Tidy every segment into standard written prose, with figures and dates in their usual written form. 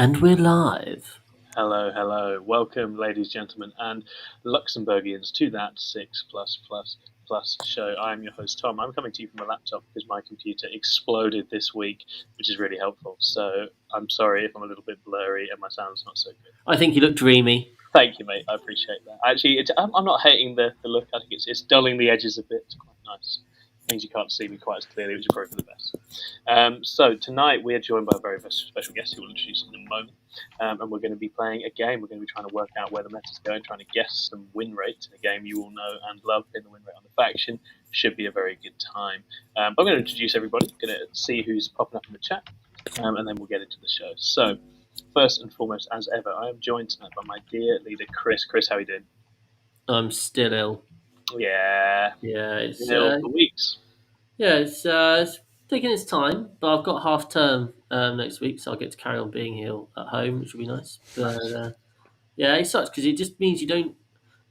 And we're live. Hello, hello. Welcome, ladies, gentlemen, and Luxembourgians to that 6 plus show. I'm your host, Tom. I'm coming to you from a laptop because my computer exploded this week, which is really helpful. So I'm sorry if I'm a little bit blurry and my sound's not so good. I think you look dreamy. Thank you, mate. I appreciate that. Actually, I'm not hating the look. I think it's dulling the edges a bit. It's quite nice. Means you can't see me quite as clearly, which is probably for the best. So tonight we are joined by a very special guest who we'll introduce in a moment, and we're going to be playing a game. We're going to be trying to work out where the meta's going, trying to guess some win rates in a game you all know and love. Pin the win rate on the faction should be a very good time. I'm going to introduce everybody. Going to see who's popping up in the chat, and then we'll get into the show. So first and foremost, as ever, I am joined tonight by my dear leader, Chris. Chris, how are you doing? I'm still ill. Yeah, it's ill for weeks. it's taking its time, but I've got half term next week, so I'll get to carry on being ill at home, which will be nice. But it sucks because it just means you can't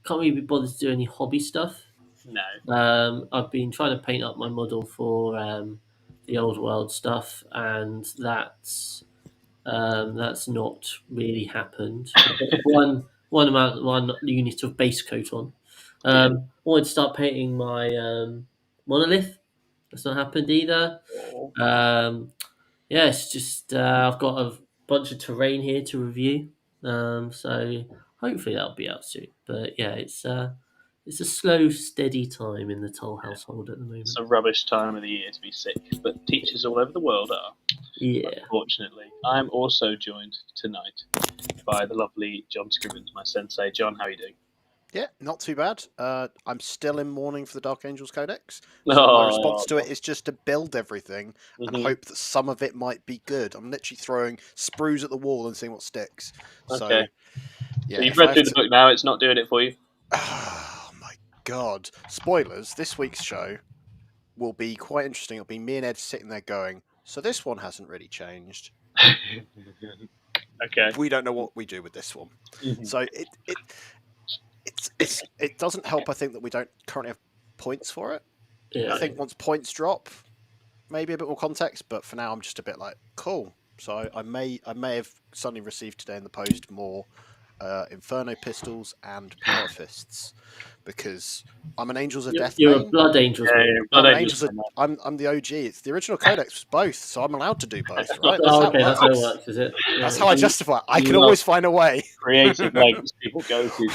really be bothered to do any hobby stuff. No. I've been trying to paint up my model for the old world stuff, and that's not really happened. One unit of base coat on. Wanted to start painting my monolith. That's not happened either. It's just I've got a bunch of terrain here to review. So hopefully that'll be out soon. But yeah, it's a slow, steady time in the Toll household at the moment. It's a rubbish time of the year to be sick, but teachers all over the world are. Yeah. Unfortunately, I'm also joined tonight by the lovely John Scribbins, my sensei. John, how are you doing? Yeah, not too bad. I'm still in mourning for the Dark Angels Codex. So my response to it is just to build everything and hope that some of it might be good. I'm literally throwing sprues at the wall and seeing what sticks. Okay. So you've read through the book now. It's not doing it for you. Oh my god! Spoilers. This week's show will be quite interesting. It'll be me and Ed sitting there going, "So this one hasn't really changed." Okay. We don't know what we do with this one. So it doesn't help, I think, that we don't currently have points for it. Yeah. I think once points drop, maybe a bit more context, but for now I'm just a bit like, cool. So I may have suddenly received today in the post more Inferno pistols and power fists, because I'm an Angels of Death You're main. a Blood Angels main. I'm the OG. It's the original codex was both, so I'm alled to do both, right? That's how it works, is it? That's how I justify it. I can always find a way. Creative lengths people go to.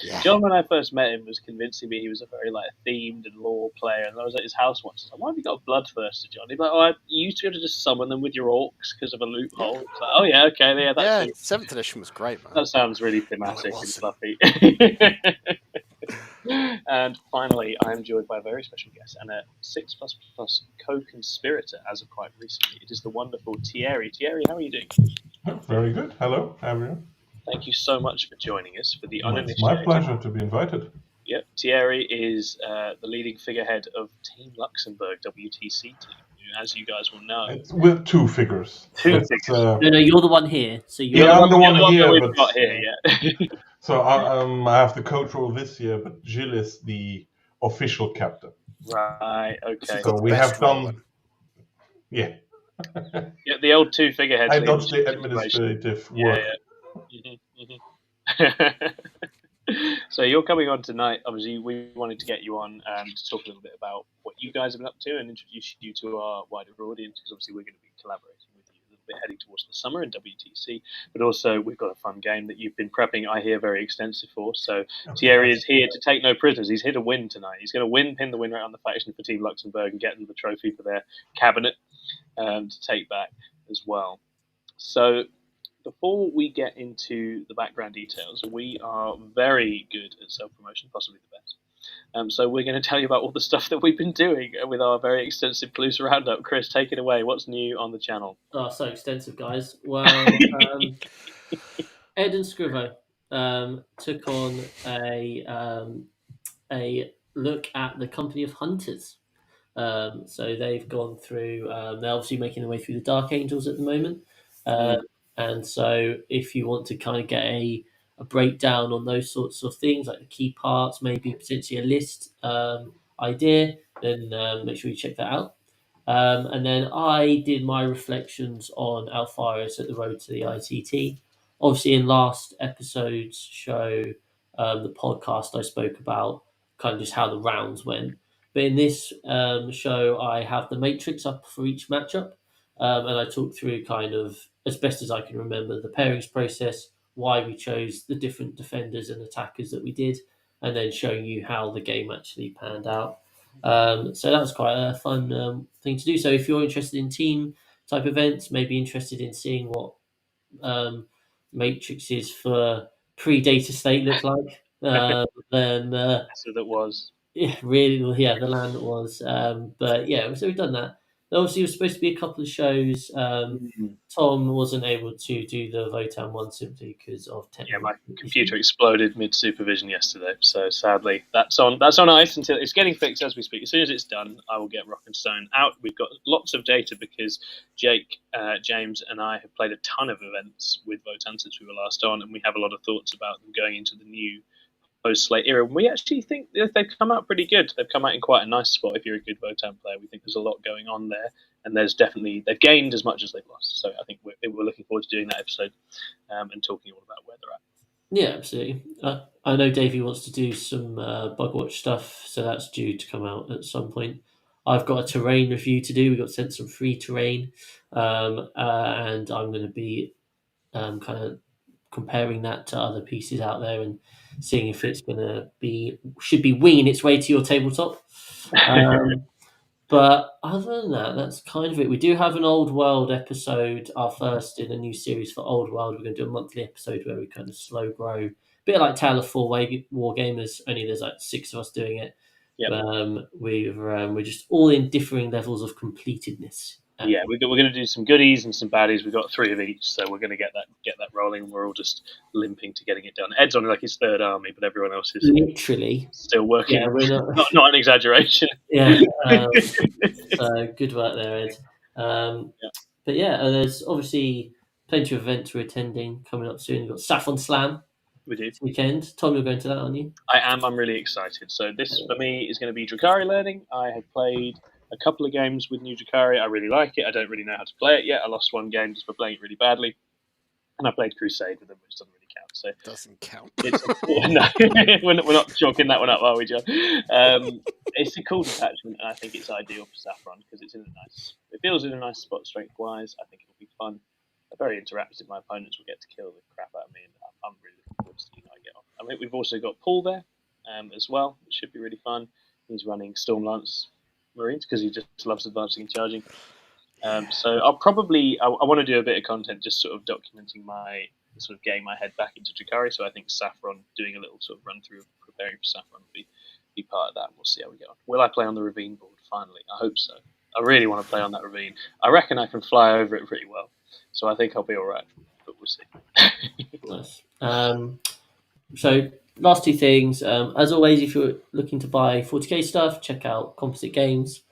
Yeah. John, when I first met him, was convincing me he was a very themed and lore player. And I was at his house once. I was like, "Why have you got a bloodthirster, John?" He's like, "Oh, you used to be able to just summon them with your orcs because of a loophole." It's like, "Oh yeah, okay, yeah, that's 7th edition was great, man. That sounds really thematic and fluffy." And finally, I am joined by a very special guest and a 6 co-conspirator as of quite recently. It is the wonderful Thierry. Thierry, how are you doing? Very good. Hello, everyone. Thank you so much for joining us for the uninitiated. It's my pleasure to be invited. Yep, Thierry is the leading figurehead of Team Luxembourg WTC team, who, as you guys will know, it's with two figures. No, you're the one here. So I'm the one here. We've got here, yeah. So I have the coach role this year, but Gilles is the official captain. Right. Okay. So we have done. Yeah. Yeah, the old two figureheads. I dodged the administrative work. So you're coming on tonight. Obviously, we wanted to get you on to talk a little bit about what you guys have been up to and introduce you to our wider audience, because obviously we're going to be collaborating with you a little bit heading towards the summer in WTC. But also we've got a fun game that you've been prepping, I hear, very extensive for. So Thierry is here to take no prisoners. He's here to win tonight. He's going to pin the win rate on the faction for Team Luxembourg and get them the trophy for their cabinet to take back as well. So before we get into the background details, we are very good at self-promotion, possibly the best. So we're going to tell you about all the stuff that we've been doing with our very extensive Police Roundup. Chris, take it away. What's new on the channel? Oh, so extensive, guys. Well, Ed and Scrivo took on a look at the Company of Hunters. So they've gone through, they're obviously making their way through the Dark Angels at the moment. And so if you want to kind of get a breakdown on those sorts of things, like the key parts, maybe potentially a list idea, then make sure you check that out. And then I did my reflections on Alpharis at the Road to the ITT. Obviously, in last episode's show, the podcast, I spoke about kind of just how the rounds went. But in this show, I have the matrix up for each matchup, and I talked through kind of, as best as I can remember, the pairings process, why we chose the different defenders and attackers that we did, and then showing you how the game actually panned out. So that was quite a fun thing to do. So if you're interested in team type events, maybe interested in seeing what matrices for pre-Dataslate look like, then So that was. yeah, really, well, yeah, the land it was. But yeah, so we've done that. Obviously, it was supposed to be a couple of shows. Tom wasn't able to do the Votan one simply because of Yeah, technical my issues. computer exploded mid supervision yesterday, so sadly that's on ice until it's getting fixed as we speak. As soon as it's done, I will get Rock and Stone out. We've got lots of data because Jake, James, and I have played a ton of events with Votan since we were last on, and we have a lot of thoughts about them going into the new post-Slate era. We actually think they've come out pretty good. They've come out in quite a nice spot if you're a good Votan player. We think there's a lot going on there, and they've gained as much as they've lost. So I think we're looking forward to doing that episode and talking all about where they're at. Yeah, absolutely. I know Davey wants to do some Bugwatch stuff, so that's due to come out at some point. I've got a terrain review to do. We got sent some free terrain, and I'm going to be kind of comparing that to other pieces out there and seeing if it's going to should be winging its way to your tabletop. But other than that, that's kind of it. We do have an Old World episode, our first in a new series for Old World. We're going to do a monthly episode where we kind of slow grow, a bit like Tale of Four War Gamers. Only there's like 6 of us doing it. Yep. We're just all in differing levels of completedness. Yeah, we're going to do some goodies and some baddies. We've got 3 of each, so we're going to get that rolling. We're all just limping to getting it done. Ed's on like his 3rd army, but everyone else is literally still working. Yeah, we're not. not an exaggeration. Yeah, so good work there, Ed. But yeah, there's obviously plenty of events we're attending coming up soon. We've got Saffron Slam We do. this weekend. Tom, you're going to that, aren't you? I am. I'm really excited. So this for me is going to be Drakari learning. I have played a couple of games with New Drakari. I really like it. I don't really know how to play it yet. I lost 1 game just for playing it really badly, and I played Crusade with them, which doesn't really count. So Doesn't count. No, we're not chalking that one up, are we, John? It's a cool detachment, and I think it's ideal for Saffron because it feels in a nice spot strength-wise. I think it'll be fun. Very interactive. My opponents will get to kill the crap out of me, and I'm really looking forward to seeing how I get on. I mean, we've also got Paul there as well, which should be really fun. He's running Stormlance Marines because he just loves advancing and charging. So I want to do a bit of content just sort of documenting the sort of game I head back into Drakari. So I think Saffron, doing a little sort of run through of preparing for Saffron, will be part of that. We'll see how we get on. Will I play on the Ravine board finally? I hope so. I really want to play on that Ravine. I reckon I can fly over it pretty well. So I think I'll be all right, but we'll see. Nice. So last 2 things. As always, if you're looking to buy 40k stuff, check out Composite Games.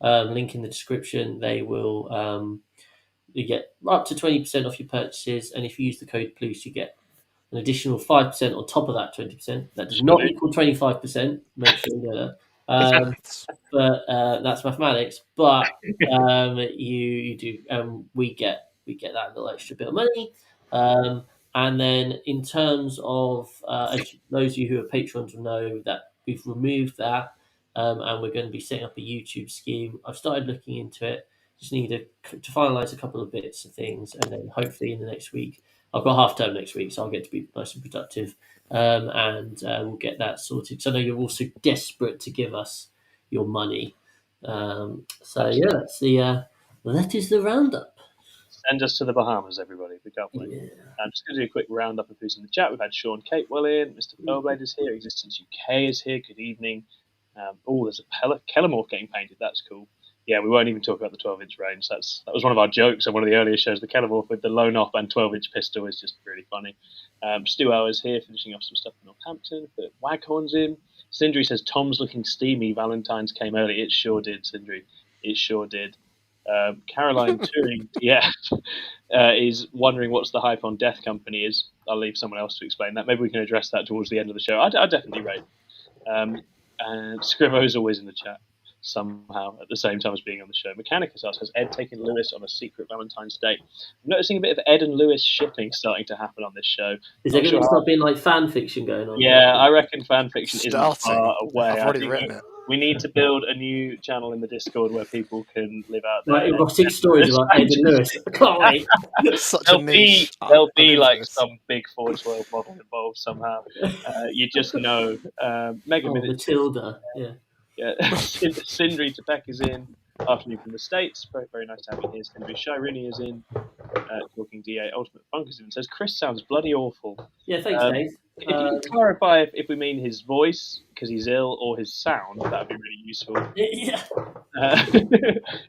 Link in the description. They will you get up to 20% off your purchases, and if you use the code PLUS, you get an additional 5% on top of that 20%. That does not equal 25%. Make sure you know that. But that's mathematics. But you do. We get that little extra bit of money. And then in terms of as those of you who are patrons will know that we've removed that, and we're going to be setting up a YouTube scheme. I've started looking into it. Just need to finalise a couple of bits of things, and then hopefully in the next week, I've got half term next week, so I'll get to be nice and productive, and we'll get that sorted. So I know you're also desperate to give us your money. So yeah, that's that is the roundup. Send us to the Bahamas, everybody. We can't wait. Yeah. I'm just going to do a quick roundup of who's in the chat. We've had Sean Catewell in, Mr. Pearlblade is here, Existence UK is here. Good evening. There's a Kellamorph getting painted. That's cool. Yeah, we won't even talk about the 12-inch range. That was one of our jokes on one of the earlier shows. The Kellamorph with the lone op and 12-inch pistol is just really funny. Stu Hours here, finishing off some stuff in Northampton. But Waghorn's in. Sindri says, Tom's looking steamy. Valentine's came early. It sure did, Sindri. It sure did. Caroline Turing, is wondering what's the hype on Death Company is. I'll leave someone else to explain that. Maybe we can address that towards the end of the show. I definitely rate. And Scrivo's always in the chat. somehow at the same time as being on the show. Mechanicus asks, has Ed taken Lewis on a secret Valentine's date? I'm noticing a bit of Ed and Lewis shipping starting to happen on this show. Is there going to start being like fan fiction going on? Yeah, I reckon fan fiction isn't Starting. far away. I've already written it. We need to build a new channel in the Discord where people can live out Like their erotic stories about Ed and Lewis. I can't wait. Such a niche. There'll I'm be into like this. some big Forge World model involved somehow. You just know. Mega Oh, Minutes. Matilda. Yeah. Yeah. Sindri Tepek is in. Afternoon from the States. Very, very nice to have you here. Sindri Shiruni is in. Talking DA Ultimate Funk is in. Says Chris sounds bloody awful. Yeah, thanks, Dave. If you can clarify if we mean his voice because he's ill or his sound, that would be really useful. Yeah.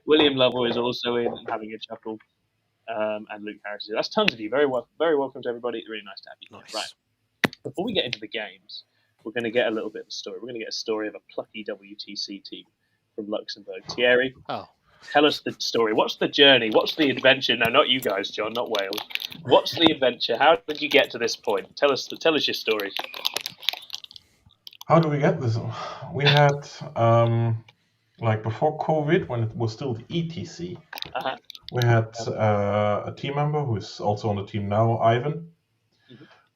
William Lovell is also in and having a chuckle. And Luke Harris is in. That's tons of you. Very welcome to everybody. Really nice to have you here. Nice. Right. Before we get into the games, we're going to get a little bit of a story. We're going to get a story of a plucky WTC team from Luxembourg. Thierry, tell us the story. What's the journey? What's the adventure? No, not you guys, John, not Wales. What's the adventure? How did you get to this point? Tell us your story. How do we get this? We had, like before COVID, when it was still the ETC, we had a team member who is also on the team now, Ivan,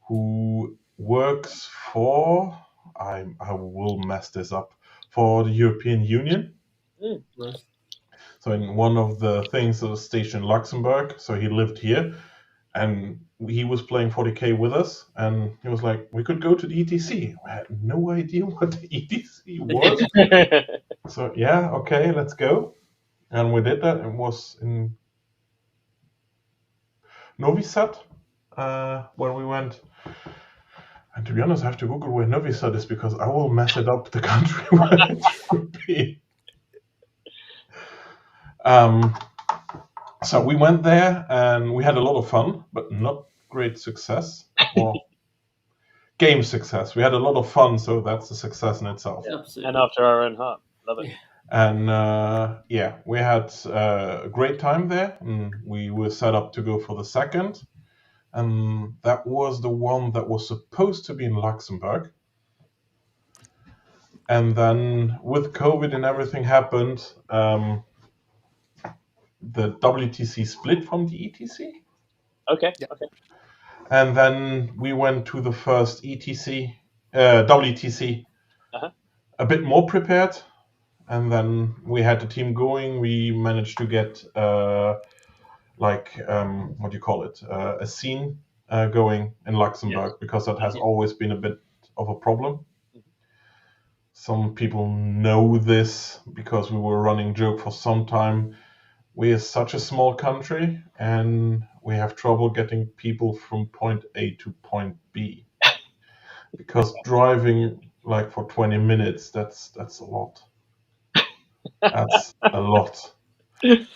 who works for, I will mess this up, for the European Union. Nice. So in one of the things that was stationed in Luxembourg, so he lived here, and he was playing 40k with us, and he was like, we could go to the ETC. We had no idea what the ETC was. So yeah, okay, let's go. And we did that. It was in Novi Sad when we went. And to be honest, I have to Google where Novi Sad is because I will mess it up, the country where it should be. So we went there and we had a lot of fun, but not great success or game success. We had a lot of fun, so that's a success in itself. Yeah, absolutely. And after our own heart. Love it. And yeah, we had a great time there. And we were set up to go for the second. And that was the one that was supposed to be in Luxembourg. And then with COVID and everything happened, the WTC split from the ETC. Okay. Yeah. Okay. And then we went to the first WTC a bit more prepared. And then we had the team going. We managed to get what do you call it? A scene going in Luxembourg, because that has always been a bit of a problem. Some people know this because we were running joke for some time. We are such a small country and we have trouble getting people from point A to point B. Because driving like for 20 minutes, that's a lot. That's a lot.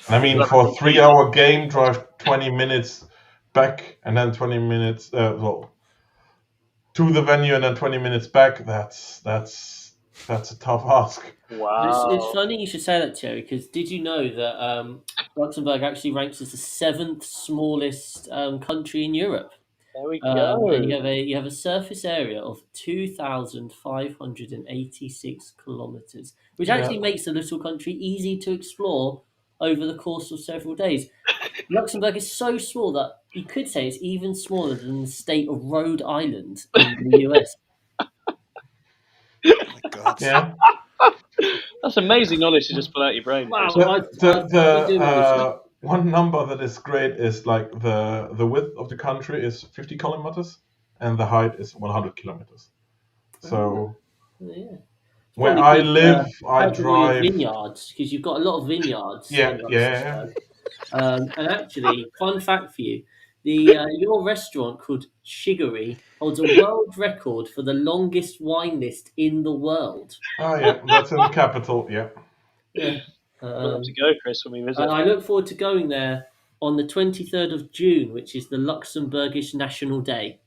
I mean, for a 3-hour game, drive 20 minutes back and then 20 minutes to the venue and then 20 minutes back. That's a tough ask. Wow. It's funny you should say that, Terry, because did you know that Luxembourg actually ranks as the 7th smallest country in Europe? There we go. And you have a surface area of 2,586 kilometers, which actually makes the little country easy to explore over the course of several days. Luxembourg is so small that you could say it's even smaller than the state of Rhode Island in the US. Oh my God. Yeah. That's amazing knowledge to just pull out your brain. Wow. The one number that is great is like the width of the country is 50 kilometers and the height is 100 kilometers. So where I live, I drive vineyards, because you've got a lot of vineyards. Yeah. And actually, fun fact for you: your restaurant called Shiggery holds a world record for the longest wine list in the world. Oh yeah, that's in the capital. Yeah. We'll have to go, Chris, when we visit. I look forward to going there on the 23rd of June, which is the Luxembourgish National Day.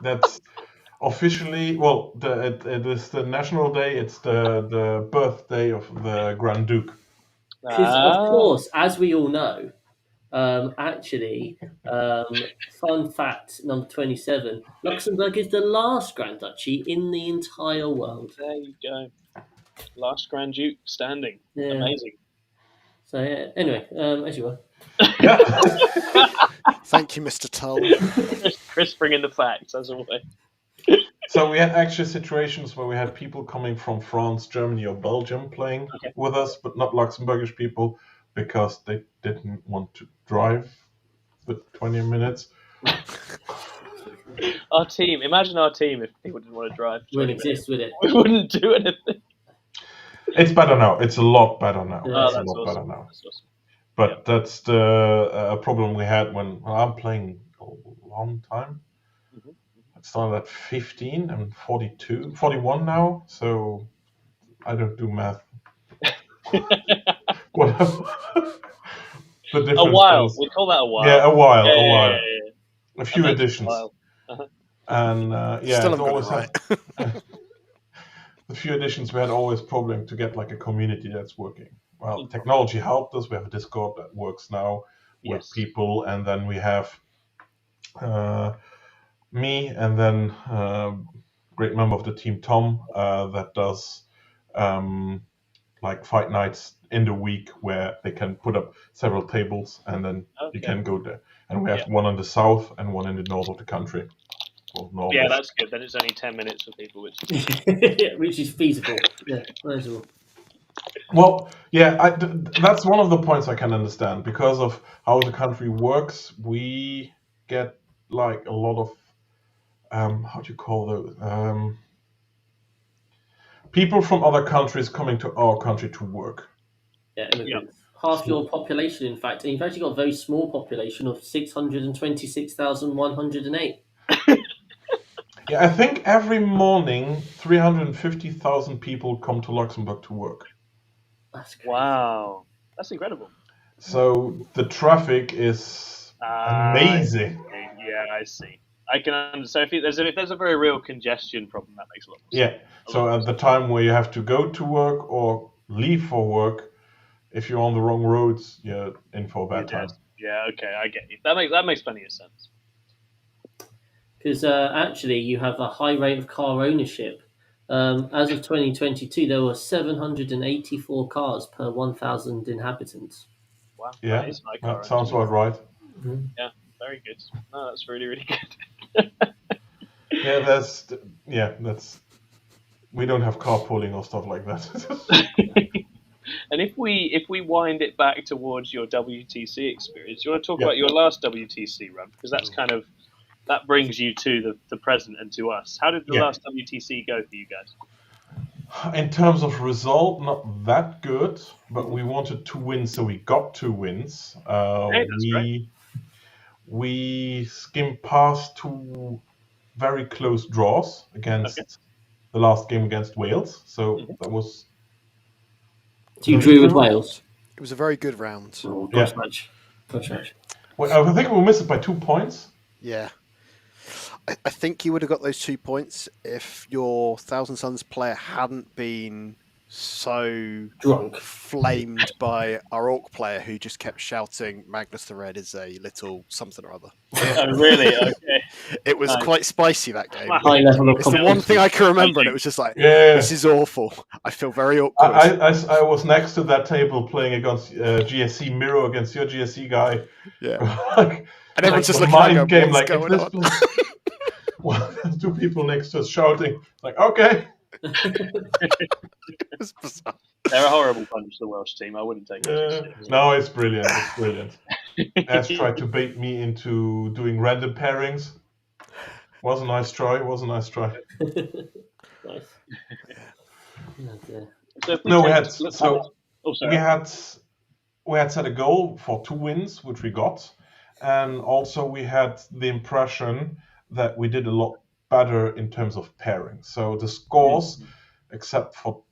That's officially, well, it is the National Day. It's the birthday of the Grand Duke. Because, of course, as we all know, fun fact number 27, Luxembourg is the last Grand Duchy in the entire world. There you go. Last Grand Duke standing. Yeah. Amazing. So yeah. Anyway, as you were. Yeah. Thank you, Mr. Tull. Chris bringing the facts as always. So we had actually situations where we had people coming from France, Germany, or Belgium playing with us, but not Luxembourgish people because they didn't want to drive the 20 minutes. Our team. Imagine our team if people didn't want to drive. Wouldn't exist, would it? We wouldn't do anything. It's better now. It's a lot better now. Yeah. It's a That's lot awesome. better now. That's awesome. But that's the problem we had when I'm playing a long time. Mhm. I started at 15. I'm 42, 41 now. So I don't do math. Whatever. The difference A while. is, We call that a while. yeah, a while, Yeah, a yeah, while. yeah, yeah. A few That makes it a additions. while. And yeah, Still it's haven't got always it right. the few additions we had always problem to get like a community that's working. Well, technology helped us. We have a Discord that works now with Yes. people, and then we have me, and then great member of the team, Tom, that does like fight nights in the week where they can put up several tables, and then you can go there. And we have one in the south and one in the north of the country. Well, Yeah, that's good. Then it's only 10 minutes for people, which is Which is feasible. Yeah, feasible. Well, yeah, that's one of the points I can understand. Because of how the country works, we get like a lot of how do you call those? People from other countries coming to our country to work. Yeah, immigrants. Half your population, in fact, and you've actually got a very small population of 626,108. Yeah, I think every morning 350,000 people come to Luxembourg to work. That's crazy. wow. That's incredible. So the traffic is amazing. Yeah, I see. I can understand. So if there's a very real congestion problem, that makes a lot of sense. Yeah. So at the time where you have to go to work or leave for work, if you're on the wrong roads, you're in for a bad time. Yeah, okay, I get you. That makes plenty of sense. Because actually, you have a high rate of car ownership. As of 2022, there were 784 cars per 1,000 inhabitants. Wow, Yeah, that is high car that sounds ownership. about right. Mm-hmm. Yeah, very good. No, that's really, really good. Yeah, that's we don't have carpooling or stuff like that. And if we wind it back towards your WTC experience, you want to talk about your last WTC run, because that's that brings you to the present and to us. How did the last WTC go for you guys? In terms of result, not that good, but we wanted 2 wins, so we got 2 wins. We skimmed past 2 very close draws against the last game against Wales, so that was. So you drew with Wales? It was a very good round. Oh, gosh, match. Well, I think we missed it by 2 points. Yeah. I think you would have got those 2 points if your Thousand Suns player hadn't been so drunk, flamed by our Orc player who just kept shouting Magnus the Red is a little something or other. Oh, really? Okay. It was quite spicy, that game. High level of it's the one thing I can remember, and it was just like, this is awful. I feel very awkward. I was next to that table playing against GSC Miro against your GSC guy. Yeah. And everyone's just looking at game, what's going on. Well, 2 people next to us shouting, like, okay. It was bizarre. They're a horrible bunch, the Welsh team. I wouldn't take it. No, it's brilliant. It's brilliant. Ash tried to bait me into doing random pairings. Was a nice try. Nice. We had set a goal for 2 wins, which we got, and also we had the impression that we did a lot better in terms of pairing. So the scores, except for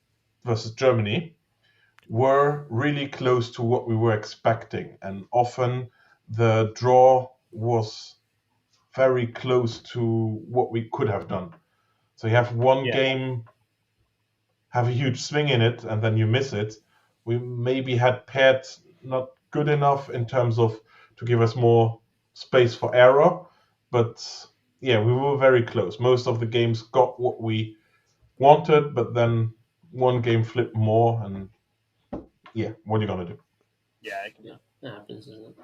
versus Germany, were really close to what we were expecting, and often the draw was very close to what we could have done. So you have one game have a huge swing in it, and then you miss it. We maybe had paired not good enough in terms of to give us more space for error, but yeah, we were very close. Most of the games got what we wanted, but then one game flip more, and yeah, what are you gonna do? Yeah. That happens, isn't it?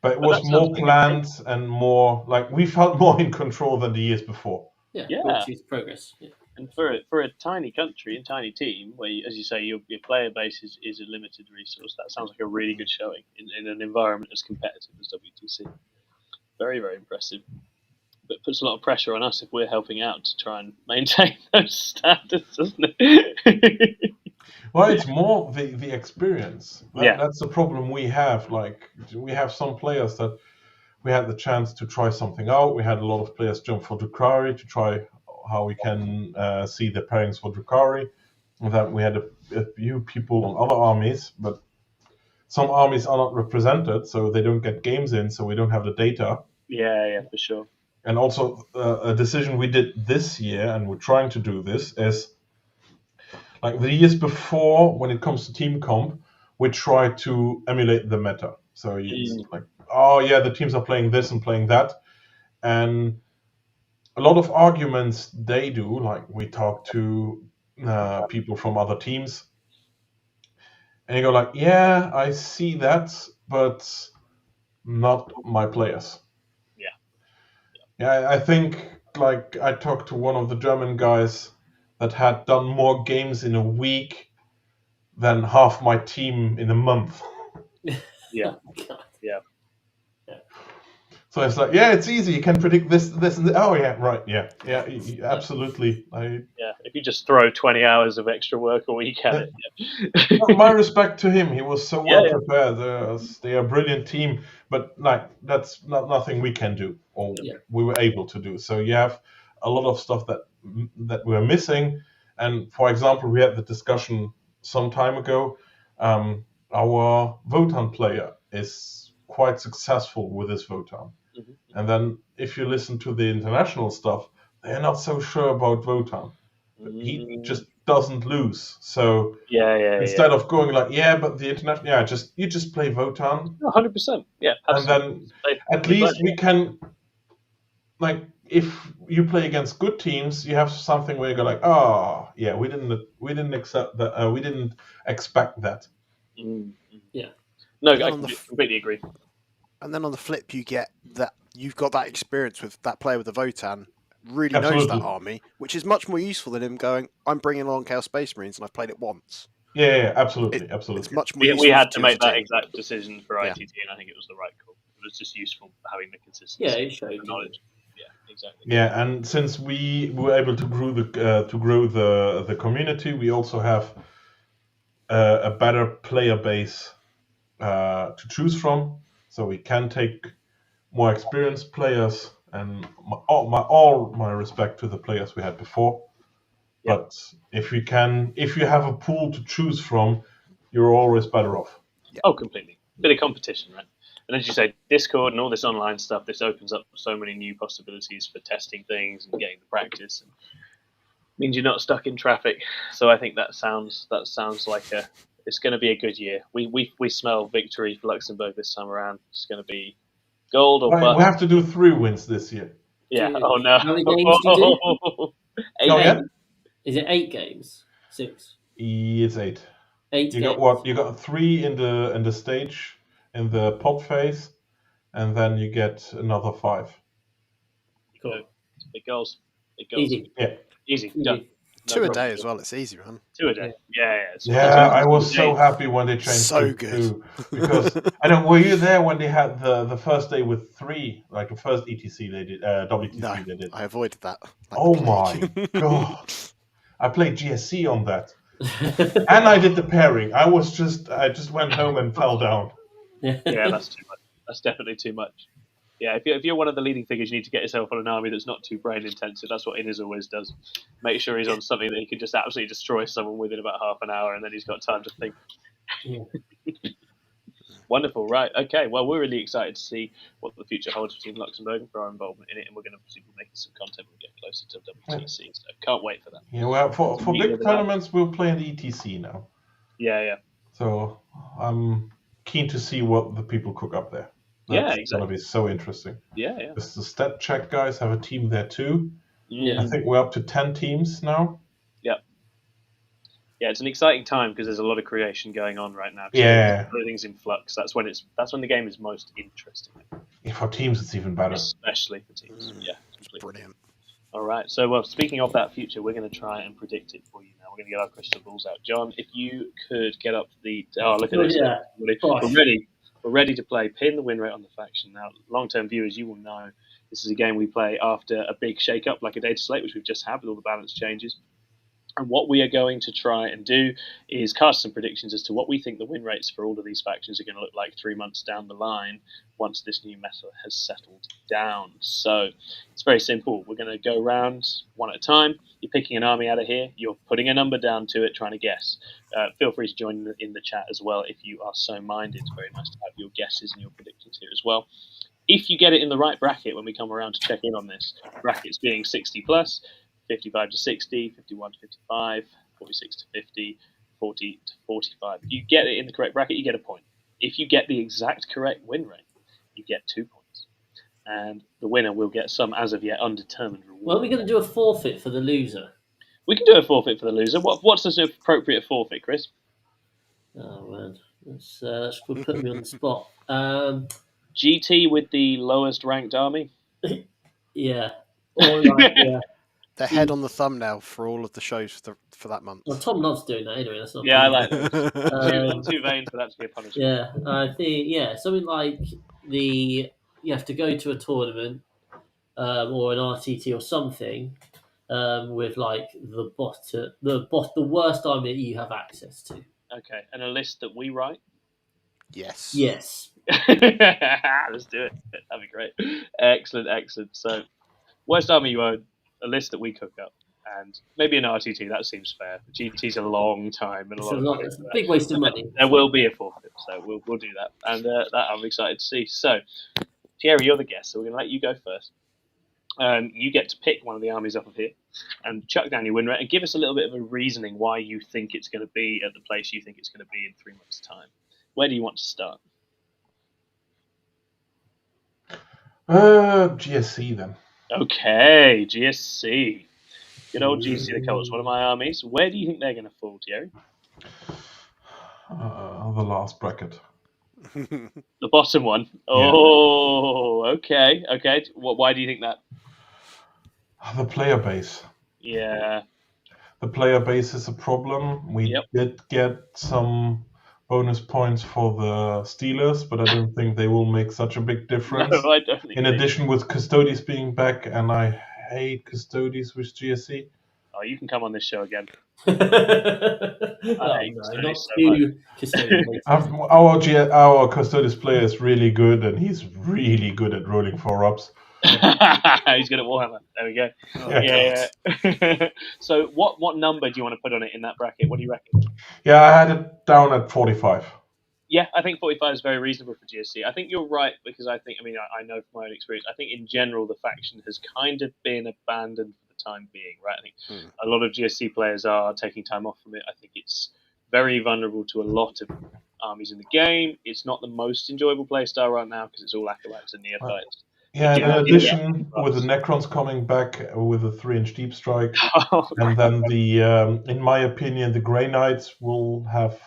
But it But was that sounds more pretty planned and more like we felt more in control than the years before. Yeah, Yeah. we'll choose progress. Yeah. And for a tiny country and tiny team, where, as you say, your player base is a limited resource, that sounds like a really good showing in an environment as competitive as WTC. Very, very impressive. But it puts a lot of pressure on us if we're helping out to try and maintain those standards, doesn't it? Well, it's more the experience. Yeah. That's the problem we have. Like, we have some players that we had the chance to try something out. We had a lot of players jump for Drukhari to try how we can see the pairings for Drukhari. And then we had a few people on other armies, but some armies are not represented, so they don't get games in, so we don't have the data. Yeah, for sure. And also, a decision we did this year, and we're trying to do this, is like the years before, when it comes to team comp, we try to emulate the meta. So it's like, oh yeah, the teams are playing this and playing that, and a lot of arguments they do, like we talk to people from other teams, and you go like, yeah, I see that, but not my players. Yeah, I think like I talked to one of the German guys that had done more games in a week than half my team in a month. Yeah. God. Yeah. So it's like, yeah, it's easy. You can predict this, and this. Oh yeah, right. Yeah, absolutely. Yeah, if you just throw 20 hours of extra work a week at it. My respect to him. He was so well Yeah. prepared. They are a brilliant team, but like that's nothing we can do or we were able to do. So you have a lot of stuff that we're missing. And for example, we had the discussion some time ago. Our Votan player is quite successful with his Votan. Mm-hmm. And then if you listen to the international stuff, they're not so sure about Votan. He just doesn't lose. So instead of going like, but the international, you just play Votan. 100%. Yeah, absolutely. And then at least we can, like, if you play against good teams, you have something where you go like, we didn't accept that, we didn't expect that. Yeah. No, I completely agree. And then on the flip, you get that you've got that experience with that player with the Votan, really Absolutely. knows that army, which is much more useful than him going, I'm bringing along Chaos Space Marines and I've played it once. Yeah, absolutely. It's much more useful. We had to make that exact decision for ITT, and I think it was the right call. It was just useful having the consistency. Yeah, it showed knowledge. Yeah, exactly. Yeah, and since we were able to grow the community, we also have a better player base to choose from. So we can take more experienced players, and all my respect to the players we had before. Yep. But if you have a pool to choose from, you're always better off. Yep. Oh, completely. Bit of competition, right? And as you say, Discord and all this online stuff, this opens up so many new possibilities for testing things and getting the practice. And means you're not stuck in traffic. So I think that sounds like it's going to be a good year. We smell victory for Luxembourg this time around. It's going to be gold or bust. We have to do 3 wins this year. Yeah. Oh no. How many games do you do? 8. Is it 8 games? 6? It's 8. 8 you games. got what? You got 3 in the stage in the pot phase, and then you get another 5. Cool. Big goals. Easy. Yeah. Easy. Done. 2 a day as well. It's easy, man. 2 a day. Yeah. I was so happy when they changed so to good 2 because I don't. Were you there when they had the first day with 3, like the first ETC they did, WTC no, they did? I avoided that. Oh my god! I played GSC on that, and I did the pairing. I just went home and fell down. Yeah, that's too much. That's definitely too much. Yeah, if you're one of the leading figures, you need to get yourself on an army that's not too brain intensive. That's what Innes always does. Make sure he's on something that he can just absolutely destroy someone within about half an hour, and then he's got time to think. Yeah. Wonderful, right? Okay, well, we're really excited to see what the future holds for Team Luxembourg and for our involvement in it, and we're going to be making some content when we get closer to WTC. So can't wait for that. Yeah, well, for big tournaments, we'll play in the ETC now. Yeah. So I'm keen to see what the people cook up there. It's going to be so interesting. Yeah. Because the stat check guys have a team there too. Yeah. I think we're up to 10 teams now. Yep. Yeah, it's an exciting time because there's a lot of creation going on right now. Yeah. Everything's in flux. That's when the game is most interesting. Yeah, for teams, it's even better. Especially for teams. Yeah, completely. Brilliant. All right. So, well, speaking of that future, we're going to try and predict it for you now. We're going to get our crystal balls out. John, if you could get up the... Oh, look at this. Yeah. We're ready. We're ready to play Pin the win rate on the faction. Now, long-term viewers, you will know this is a game we play after a big shake-up like a Dataslate, which we've just had with all the balance changes. And what we are going to try and do is cast some predictions as to what we think the win rates for all of these factions are going to look like 3 months down the line once this new meta has settled down. So it's very simple. We're going to go round one at a time. You're picking an army out of here. You're putting a number down to it, trying to guess. Feel free to join in the chat as well if you are so minded. It's very nice to have your guesses and your predictions here as well. If you get it in the right bracket when we come around to check in on this, brackets being 60 plus, 55 to 60, 51 to 55, 46 to 50, 40 to 45. If you get it in the correct bracket, you get a point. If you get the exact correct win rate, you get 2 points. And the winner will get some as of yet undetermined reward. Well, are we going to do a forfeit for the loser? We can do a forfeit for the loser. What's an appropriate forfeit, Chris? Oh, man. That's put me on the spot. GT with the lowest ranked army? Yeah. Or like, yeah. The head on the thumbnail for all of the shows for that month. Well, Tom loves doing that anyway. That's not. Yeah, I like that. Um, Too vain for that to be a punishment. Yeah, I think something like you have to go to a tournament or an RTT or something with like the worst army that you have access to. Okay, and a list that we write. Yes. Yes. Let's do it. That'd be great. Excellent. So, worst army you own, a list that we cook up, and maybe an RTT. That seems fair. GT's a long time and It's a big waste of money. There will be a forfeit, so we'll do that, and that I'm excited to see. So, Thierry, you're the guest, so we're going to let you go first. You get to pick one of the armies up of here and chuck down your win rate and give us a little bit of a reasoning why you think it's going to be at the place you think it's going to be in 3 months' time. Where do you want to start? GSC then. Okay, GSC. Good old GSC the Colts, one of my armies. Where do you think they're going to fall, Thierry? The last bracket. The bottom one. Oh, okay. Why do you think that? The player base. Yeah. The player base is a problem. We did get some bonus points for the Steelers, but I don't think they will make such a big difference. No, I don't think. In addition, with Custodes being back, and I hate Custodes with GSC. Oh, you can come on this show again. Our Custodes player is really good, and he's really good at rolling 4-ups. He's good at Warhammer. There we go. Yeah. So, what number do you want to put on it in that bracket? What do you reckon? Yeah, I had it down at 45. Yeah, I think 45 is very reasonable for GSC. I think you're right because I know from my own experience. I think in general the faction has kind of been abandoned for the time being, right? I think a lot of GSC players are taking time off from it. I think it's very vulnerable to a lot of armies in the game. It's not the most enjoyable playstyle right now because it's all acolytes and neophytes. Yeah, in addition, with the Necrons coming back with a 3-inch deep strike, and then in my opinion, the Grey Knights will have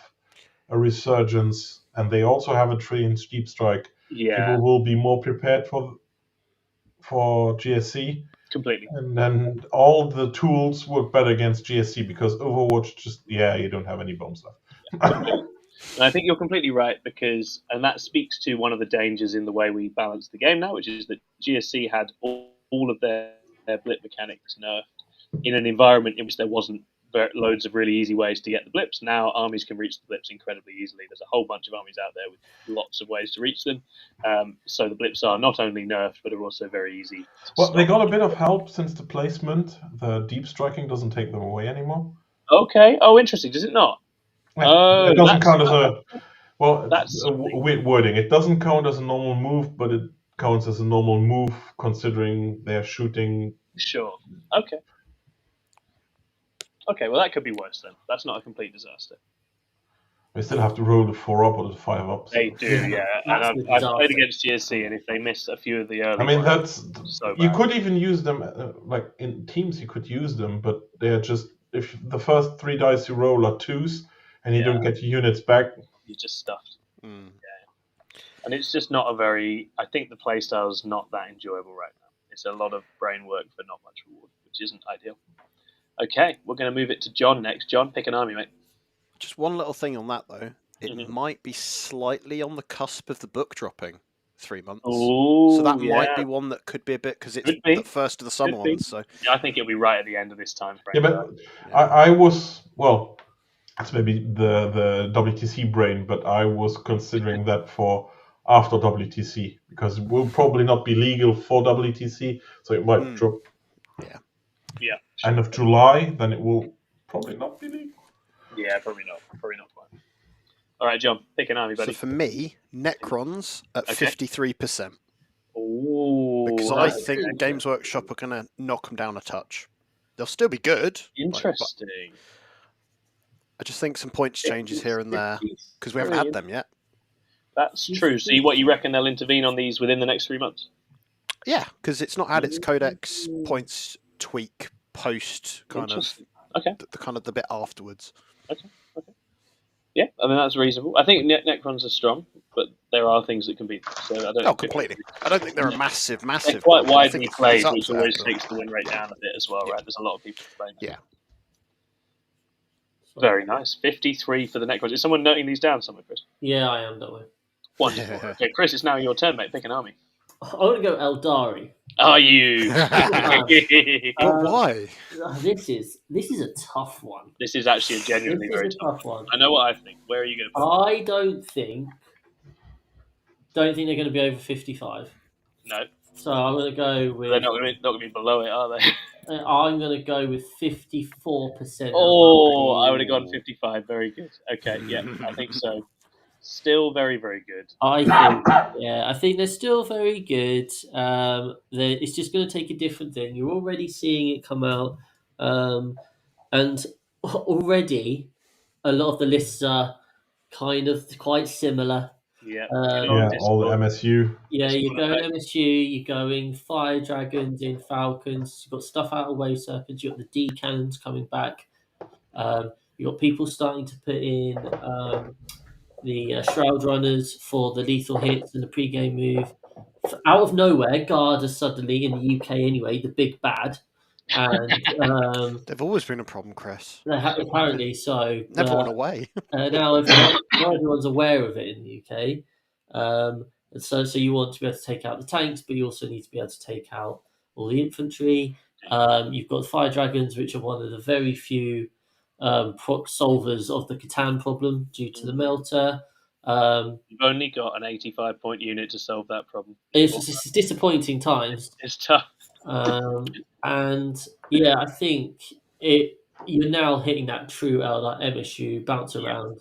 a resurgence, and they also have a 3-inch deep strike. Yeah. People will be more prepared for GSC. Completely. And then all the tools work better against GSC because Overwatch you don't have any bombs left. And I think you're completely right and that speaks to one of the dangers in the way we balance the game now, which is that GSC had all of their blip mechanics nerfed in an environment in which there wasn't loads of really easy ways to get the blips. Now armies can reach the blips incredibly easily. There's a whole bunch of armies out there with lots of ways to reach them. So the blips are not only nerfed, but are also very easy. They got a bit of help since the placement. The deep striking doesn't take them away anymore. Okay. Oh, interesting. Does it not? It doesn't count as that's a weird wording. It doesn't count as a normal move, but it counts as a normal move considering they're shooting. Sure. Okay. Okay, well that could be worse then. That's not a complete disaster. They still have to roll the 4-up or the 5-up. They do, yeah. And I've played against GSC, and if they miss a few of the early... you could even use them, like in teams you could use them, but they're just if the first 3 dice you roll are 2s and you don't get your units back, You're just stuffed. Mm. And it's just not a very. I think the playstyle is not that enjoyable right now. It's a lot of brain work for not much reward, which isn't ideal. Okay, we're going to move it to John next. John, pick an army, mate. Just one little thing on that though. It Mhm. might be slightly on the cusp of the book dropping 3 months. Oh, So that might be one that could be a bit because it's Could be. the first of the summer Could be. ones. So Yeah, I think it'll be right at the end of this time frame. yeah, but I was, well, it's maybe the WTC brain, but I was considering that for after WTC, because it will probably not be legal for WTC, so it might drop Yeah. end of July, then it will probably not be legal. Yeah, probably not. Probably not quite. All right, John, pick an army, buddy. So for me, Necrons at 53%. Oh, Because I think Games Workshop are going to knock them down a touch. They'll still be good. Interesting. I just think some points changes here and there because we haven't had them yet. That's true. So what you reckon they'll intervene on these within the next 3 months? Yeah, because it's not had its codex points tweak post kind of the kind of the bit afterwards. Okay. Yeah, I mean that's reasonable. I think Necrons are strong, but there are things that can beat them. So I don't. Completely. I don't think they're a massive. They're quite problem. widely played, it's which up always there, takes the win rate down a bit as well, right? There's a lot of people playing them. Yeah. Very nice. 53 for the Necrons. Is someone noting these down somewhere, Chris? Yeah, I am, don't worry. Wonderful. Okay, Chris, it's now your turn, mate. Pick an army. I want to go Eldari. Are you? But why? This is a tough one. This is actually a genuinely very tough one. I know what I think. Where are you going to put I don't think they're going to be over 55. No. So I'm going to go with. They're not going to be below it, are they? I'm going to go with 54%. Oh, I would have gone 55. Very good. Okay, yeah, I think so. Still very, very good. I think they're still very good. It's just going to take a different thing. You're already seeing it come out, and already a lot of the lists are kind of quite similar. Yeah, all the MSU. Yeah, you're going MSU, you're going Fire Dragons in Falcons, you've got stuff out of Wave Serpents, you've got the D cannons coming back. You've got people starting to put in the Shroud Runners for the lethal hits and the pre-game move. Out of nowhere, Guard is suddenly, in the UK anyway, the big bad. And they've always been a problem, Chris. Apparently so. Never went away. Now everyone's aware of it in the UK. And so you want to be able to take out the tanks, but you also need to be able to take out all the infantry. You've got Fire Dragons, which are one of the very few solvers of the Catan problem due to the melter. You've only got an 85-point unit to solve that problem. It's disappointing times. It's tough. And yeah, I think you're now hitting that true like MSU bounce around.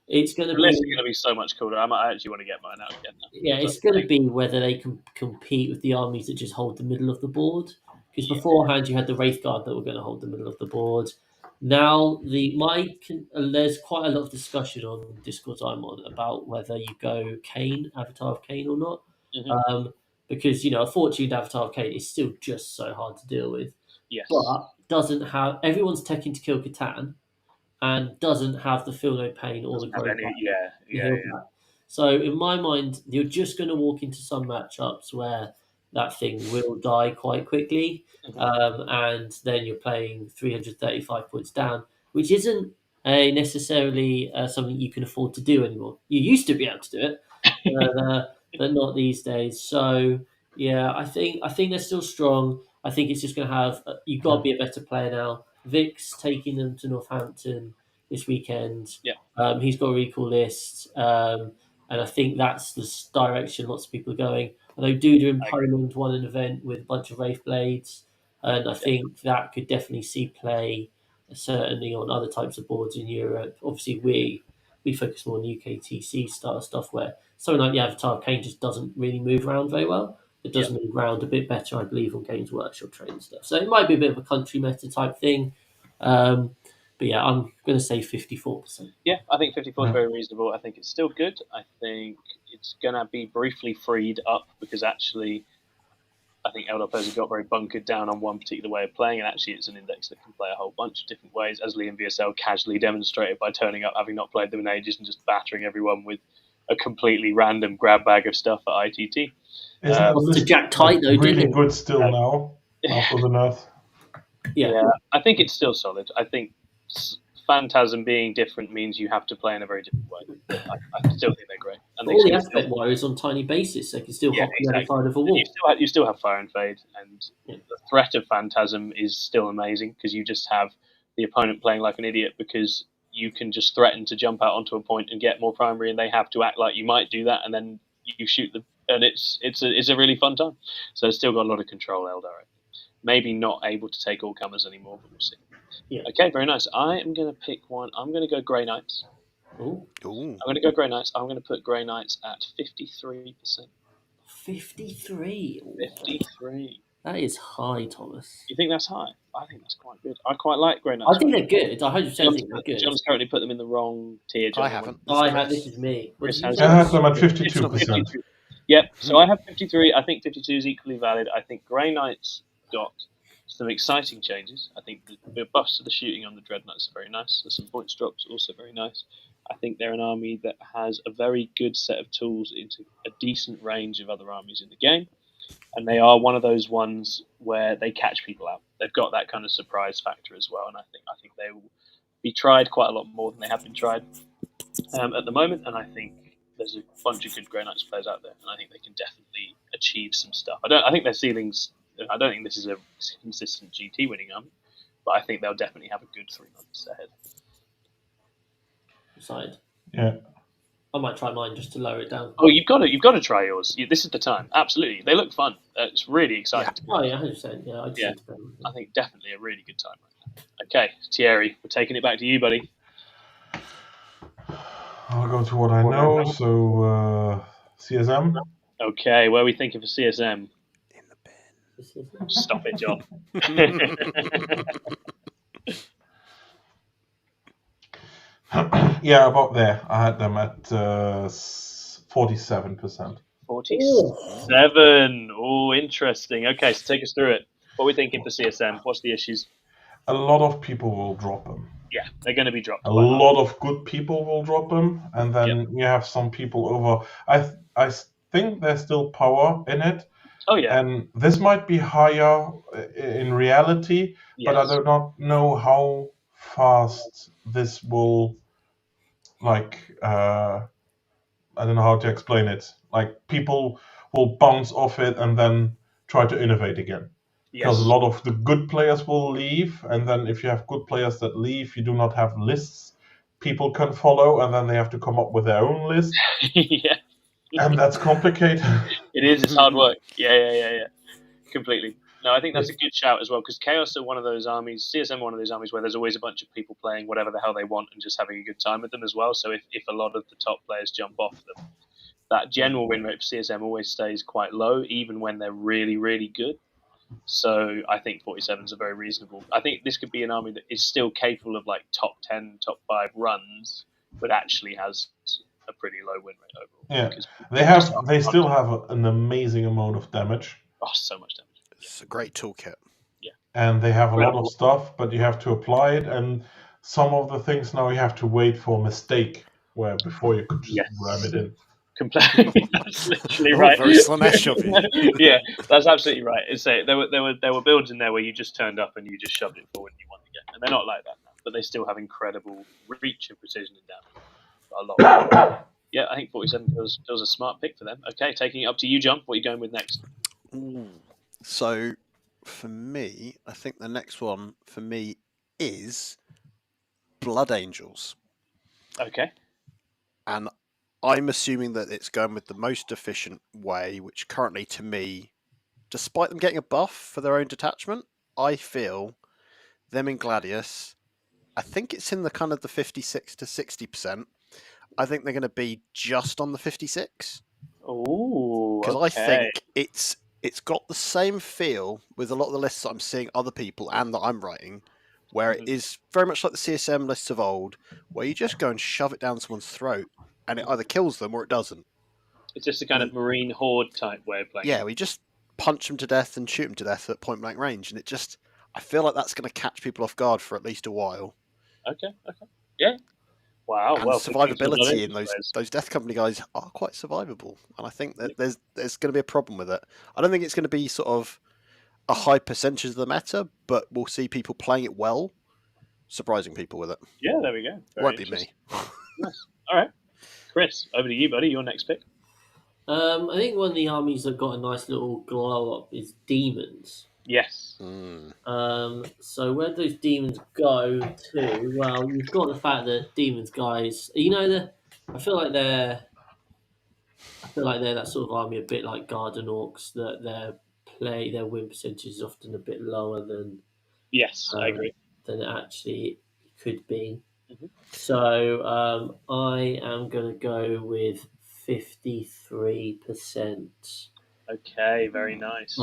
It's going to be so much cooler. I actually want to get mine out again now. Yeah, it's going to be whether they can compete with the armies that just hold the middle of the board. Because beforehand you had the Wraith Guard that were going to hold the middle of the board. Now there's quite a lot of discussion on Discord I'm on about whether you go Kane, Avatar of Kane or not. Mm-hmm. Because a Fortune Avatar of Kane is still just so hard to deal with. Yes. But doesn't have everyone's teching to kill Catan and doesn't have the feel no pain or the growth. Yeah. So in my mind, you're just going to walk into some matchups where that thing will die quite quickly, and then you're playing 335 points down, which isn't necessarily something you can afford to do anymore. You used to be able to do it, but not these days. So yeah, I think they're still strong. I think it's just going to have you've got to be a better player now. Vic's taking them to Northampton this weekend. Yeah, he's got a recall list. And I think that's the direction lots of people are going. I know Duda in Poland won an event with a bunch of Wraith Blades, and I think that could definitely see play, certainly on other types of boards in Europe. Obviously, we focus more on UKTC style stuff where something like the Avatar of Kane just doesn't really move around very well. It does move around a bit better, I believe, on Games Workshop trade and stuff. So it might be a bit of a country meta type thing. But yeah, I'm going to say 54%. Yeah, I think 54 is very reasonable. I think it's still good. I think it's going to be briefly freed up because actually I think Eldar players have got very bunkered down on one particular way of playing, and actually it's an index that can play a whole bunch of different ways, as Liam VSL casually demonstrated by turning up, having not played them in ages, and just battering everyone with a completely random grab bag of stuff at ITT. Isn't the To list Jack Tight, though, really didn't it? good still now after the nerf? Yeah. I think it's still solid. I think Phantasm being different means you have to play in a very different way. I still think they're great. And All the aspect wires on tiny bases, they can still hop the other side of a wall. You still have Fire and Fade, and the threat of Phantasm is still amazing because you just have the opponent playing like an idiot because you can just threaten to jump out onto a point and get more primary, and they have to act like you might do that, and then you shoot them, and it's a really fun time. So it's still got a lot of control, Eldar. Maybe not able to take all comers anymore, but we'll see. Yeah. Okay, very nice. I am going to pick one. I'm going to go Grey Knights. Ooh. I'm going to go Grey Knights. I'm going to put Grey Knights at 53%. 53. 53. That is high, Thomas. You think that's high? I think that's quite good. I quite like Grey Knights. I think they're good. I 100% think they're good. John's currently put them in the wrong tier. I haven't. This is me. Chris I have them at 52%. Yep. So I have 53. I think 52 is equally valid. I think Grey Knights got some exciting changes. I think the buffs to the shooting on the Dreadnoughts are very nice. There's some points drops also very nice. I think they're an army that has a very good set of tools into a decent range of other armies in the game. And they are one of those ones where they catch people out. They've got that kind of surprise factor as well. And I think they will be tried quite a lot more than they have been tried at the moment. And I think there's a bunch of good Grey Knights players out there, and I think they can definitely achieve some stuff. I think their ceilings. I don't think this is a consistent GT winning army, but I think they'll definitely have a good 3 months ahead. Side. Yeah. I might try mine just to lower it down. Oh, you've got to try yours. This is the time. Absolutely, they look fun. It's really exciting. Yeah. Oh yeah, 100%. Yeah, I think definitely a really good time right now. Okay, Thierry, we're taking it back to you, buddy. I'll go to what I know. So CSM. Okay, where are we thinking for CSM? In the bin. Stop it, John. Yeah, about there. I had them at 47%. 47. Oh, interesting. Okay, so take us through it. What are we thinking for CSM? What's the issues? A lot of people will drop them. Yeah, they're going to be dropped. A lot of good people will drop them, and then you have some people over. I think there's still power in it. Oh yeah. And this might be higher in reality, but I do not know how fast this will. I don't know how to explain it. Like people will bounce off it and then try to innovate again. Because a lot of the good players will leave, and then if you have good players that leave, you do not have lists people can follow, and then they have to come up with their own list. Yeah. And that's complicated. It is. It's hard work. Yeah. Completely. No, I think that's a good shout as well, because Chaos are one of those armies, CSM one of those armies where there's always a bunch of people playing whatever the hell they want and just having a good time with them as well. So if a lot of the top players jump off them, that general win rate for CSM always stays quite low, even when they're really, really good. So I think 47s are very reasonable. I think this could be an army that is still capable of like top 10, top 5 runs, but actually has a pretty low win rate overall. Yeah, they still have an amazing amount of damage. Oh, so much damage. It's a great toolkit. Yeah. And they have a lot of stuff, but you have to apply it. And some of the things now you have to wait for a mistake, where before you could just ram it in. Completely. That's literally right. Very Slanesh of you. Yeah, that's absolutely right. It's there were builds in there where you just turned up and you just shoved it forward and you won again. And they're not like that now, but they still have incredible reach and precision and damage. A lot. Yeah, I think 47 feels a smart pick for them. Okay, taking it up to you, John. What are you going with next? Ooh. So, for me, I think the next one for me is Blood Angels. Okay. And I'm assuming that it's going with the most efficient way, which currently, to me, despite them getting a buff for their own detachment, I feel them in Gladius, I think it's in the kind of the 56 to 60%. I think they're going to be just on the 56. Oh, because I think it's got the same feel with a lot of the lists that I'm seeing other people and that I'm writing, where it is very much like the CSM lists of old, where you just go and shove it down someone's throat, and it either kills them or it doesn't. It's just a kind of Marine Horde type way of playing. Yeah, we just punch them to death and shoot them to death at point blank range, and I feel like that's going to catch people off guard for at least a while. Okay. Yeah. Wow. And well, survivability in those Death Company guys are quite survivable, and I think that there's going to be a problem with it. I don't think it's going to be sort of a high percentage of the meta, but we'll see people playing it well, surprising people with it. Yeah, there we go. Won't be me. Nice. All right, Chris, over to you, buddy. Your next pick. I think one of the armies that got a nice little glow up is demons. Yes. So where do those demons go to? Well, you've got the fact that demons guys, I feel like they're that sort of army, a bit like Garden Orcs, that their win percentage is often a bit lower than Yes, I agree. than it actually could be. Mm-hmm. So I am going to go with 53%. Okay, very nice.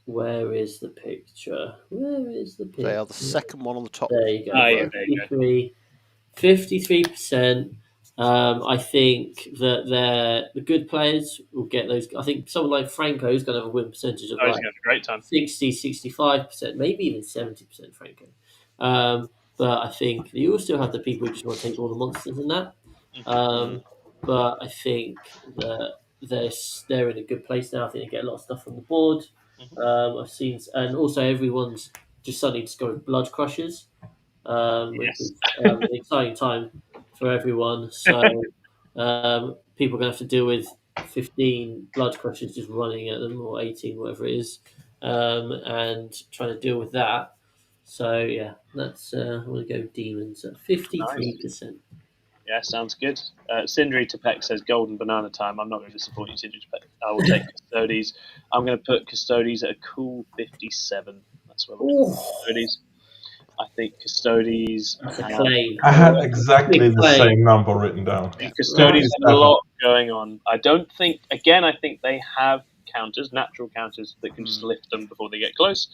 Where is the picture? They are the second one on the top. There you go. Yeah, there you go. 53%. I think that the good players will get those. I think someone like Franco is going to have a win percentage of He's going to have a great time. 60, 65%, maybe even 70%, Franco. But I think you will still have the people who just want to take all the monsters and that. But I think that they're in a good place now. I think they get a lot of stuff on the board. I've seen, and also everyone's just suddenly discovered Blood Crushers. Which is an exciting time for everyone. So people are going to have to deal with 15 Blood Crushers just running at them, or 18, whatever it is, and trying to deal with that. So yeah, that's I'm going to go Demons at 53%. Yeah, sounds good. Sindri Tepek says Golden Banana Time. I'm not going to support you, Sindri Tepek. I will take Custodes. I'm going to put Custodes at a cool 57. That's where we're going Custodes. I think Custodes. I had exactly the same number written down. Custodes have a lot going on. I think they have counters, natural counters that can just lift them before they get close.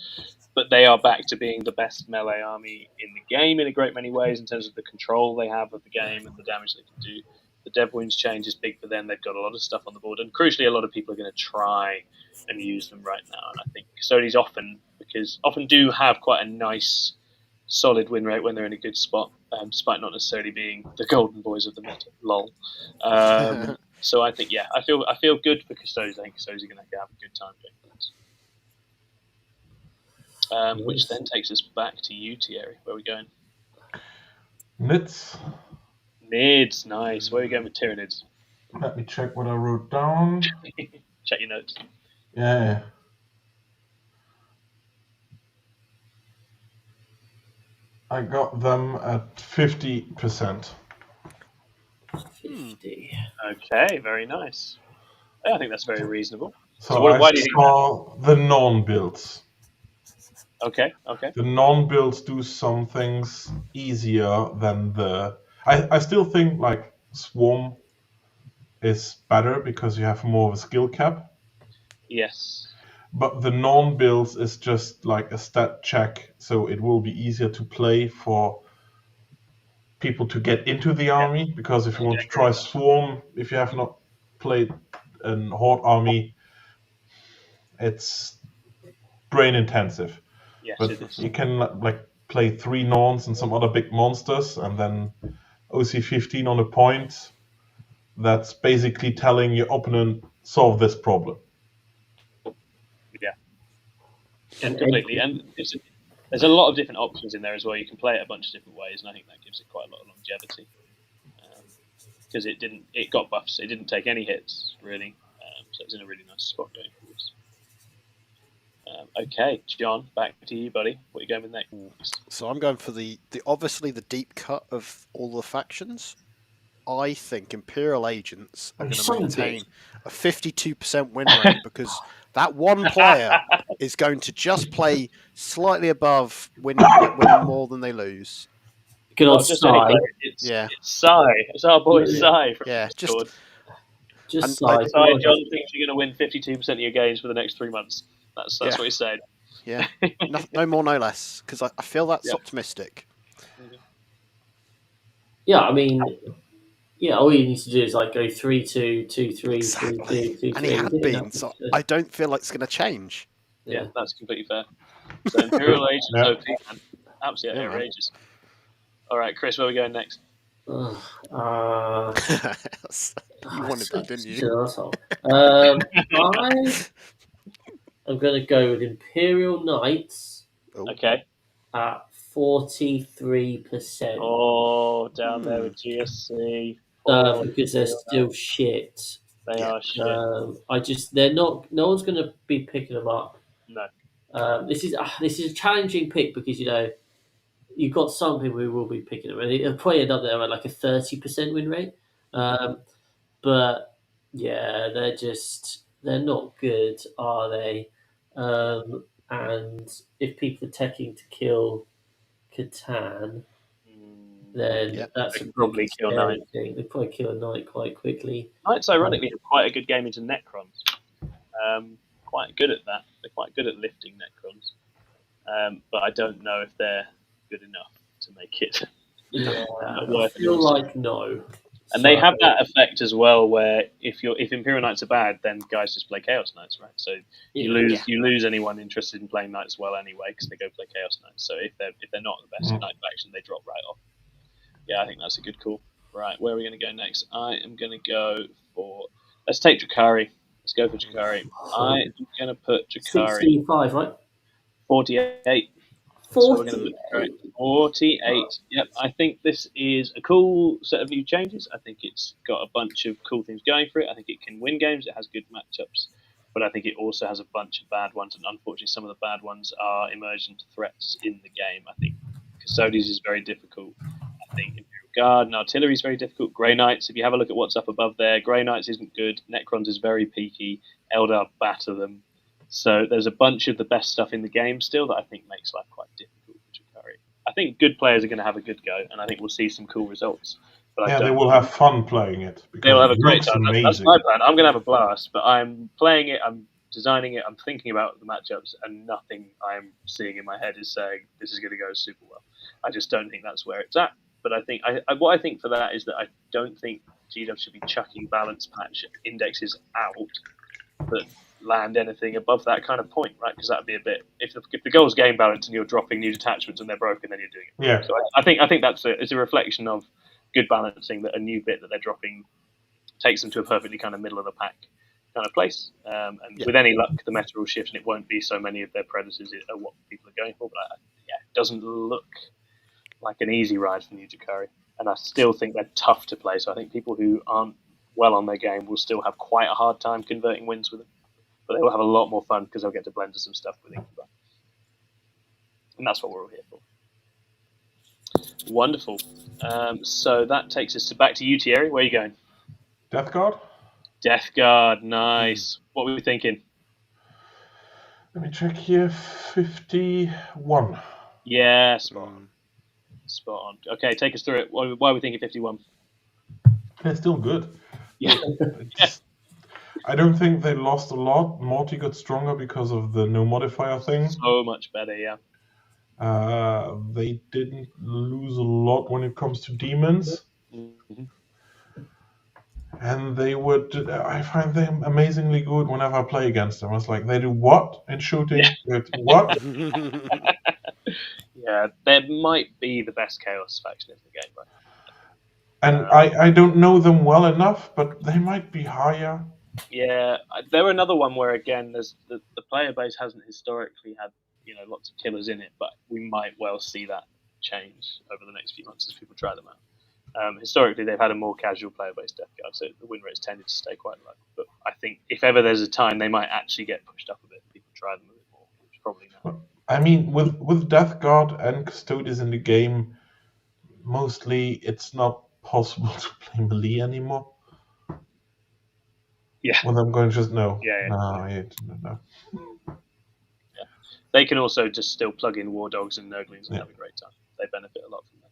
But they are back to being the best melee army in the game in a great many ways in terms of the control they have of the game and the damage they can do. The Dev Wounds change is big for them. They've got a lot of stuff on the board. And crucially, a lot of people are going to try and use them right now. And I think Custodes often do have quite a nice, solid win rate when they're in a good spot, despite not necessarily being the golden boys of the meta. Lol. So I think, I feel good for Custodes. I think Custodes are going to have a good time doing that. Which then takes us back to you, Thierry. Where are we going? Nids. Nids, nice. Where are we going with Tyranids? Let me check what I wrote down. Check your notes. Yeah. I got them at 50%. 50. Okay, very nice. I think that's very reasonable. So why do you saw the non-builds. Okay. The non-builds do some things easier than the... I still think like Swarm is better because you have more of a skill cap. Yes. But the non-builds is just like a stat check, so it will be easier to play for people to get into the army, because if you want to try Swarm, if you have not played a Horde army, it's brain intensive. Yes, but it is. You can like play 3 Norns and some other big monsters, and then OC 15 on a point. That's basically telling your opponent, solve this problem. Yeah. And completely. And there's a lot of different options in there as well. You can play it a bunch of different ways, and I think that gives it quite a lot of longevity. Because it got buffs. It didn't take any hits, really. So it's in a really nice spot going forwards. Okay, John, back to you, buddy. What are you going with next? So I'm going for the obviously the deep cut of all the factions. I think Imperial Agents are going to maintain a 52% win rate because that one player is going to just play slightly above winning more than they lose. Good old Sai. It's Sai. It's our boy Sai. Just Sai. Sai. John thinks you're going to win 52% of your games for the next 3 months. That's what he said. Yeah, no more, no less, because I feel that's optimistic. Yeah, I mean, Yeah, all you need to do is like go 3-2, 2-3, Exactly. 3-2, 2-3. And he had Get been, enough so action. I don't feel like it's going to change. Yeah, that's completely fair. So Imperial Age is Yeah. OP, man. Absolutely Yeah, man. outrageous. All right, Chris, where are we going next? Ugh, You wanted that, didn't you? such an asshole. I'm going to go with Imperial Knights Oh. Okay. at 43%. Oh, down there with GSC. Because they're still shit. They Yeah. are shit. They're not. No one's going to be picking them up. No. This is a challenging pick because you've got some people who will be picking them, and it'll probably end up there at like a 30% win rate. But yeah, they're not good, are they? And if people are taking to kill Catan, then Yeah. that's They a could probably kill scary Knight. thing. They probably kill a Knight quite quickly. Knights, ironically, have quite a good game into Necrons. Quite good at that. They're quite good at lifting Necrons. But I don't know if they're good enough to make it Yeah, I worth feel it. like no. And they have that effect as well, where if Imperial Knights are bad, then guys just play Chaos Knights, right? So you lose anyone interested in playing Knights well anyway, because they go play Chaos Knights. So if they're not the best Knight faction, they drop right off. Yeah, I think that's a good call. Right, where are we going to go next? I am going to go for. Let's take Drakari. Let's go for Drakari. I am going to put Drakari 65, right? 48. 48. Yep. I think this is a cool set of new changes. I think it's got a bunch of cool things going for it. I think it can win games. It has good matchups, but I think it also has a bunch of bad ones. And unfortunately, some of the bad ones are emergent threats in the game. I think Custodes is very difficult. I think Imperial Guard and Artillery is very difficult. Grey Knights, if you have a look at what's up above there, Grey Knights isn't good. Necrons is very peaky. Eldar batter them. So there's a bunch of the best stuff in the game still that I think makes life quite difficult for Drakari. I think good players are going to have a good go, and I think we'll see some cool results. But they will have fun playing it. They'll have a great looks time. amazing. That's my plan. I'm going to have a blast, but I'm playing it, I'm designing it, I'm thinking about the matchups, and nothing I'm seeing in my head is saying this is going to go super well. I just don't think that's where it's at. But I think what I think for that is that I don't think GW should be chucking balance patch indexes out that land anything above that kind of point, right? Because that'd be a bit. If the goal's game balance and you're dropping new detachments and they're broken, then you're doing it. Yeah. So I think it's a reflection of good balancing that a new bit that they're dropping takes them to a perfectly kind of middle of the pack kind of place. And with any luck, the meta will shift and it won't be so many of their predators are what people are going for. But it doesn't look like an easy ride for New Drakari. And I still think they're tough to play. So I think people who aren't well on their game will still have quite a hard time converting wins with them. But they will have a lot more fun because they'll get to blend to some stuff with Incuba. And that's what we're all here for. Wonderful. So that takes us back to you, Thierry. Where are you going? Death Guard? Death Guard, nice. What were we thinking? Let me check here. 51. Yeah, spot on. Okay, take us through it. Why are we thinking 51? They're still good. Yeah. I don't think they lost a lot. Morty got stronger because of the no modifier thing. So much better, yeah. They didn't lose a lot when it comes to demons. Mm-hmm. And I find them amazingly good whenever I play against them. It's like, they do what in shooting? Yeah. What? Yeah, they might be the best Chaos faction in the game, right? And I don't know them well enough, but they might be higher. Yeah, they're another one where, again, there's the player base hasn't historically had lots of killers in it, but we might well see that change over the next few months as people try them out. Historically, they've had a more casual player base Death Guard, so the win rates tended to stay quite low. But I think if ever there's a time, they might actually get pushed up a bit. People try them a bit more, which probably not. I mean, with Death Guard and Custodes in the game, mostly it's not possible to play melee anymore. Yeah. Well, I'm going to just no. Yeah. No. Yeah. They can also just still plug in War Dogs and Nurglings and have a great time. They benefit a lot from that.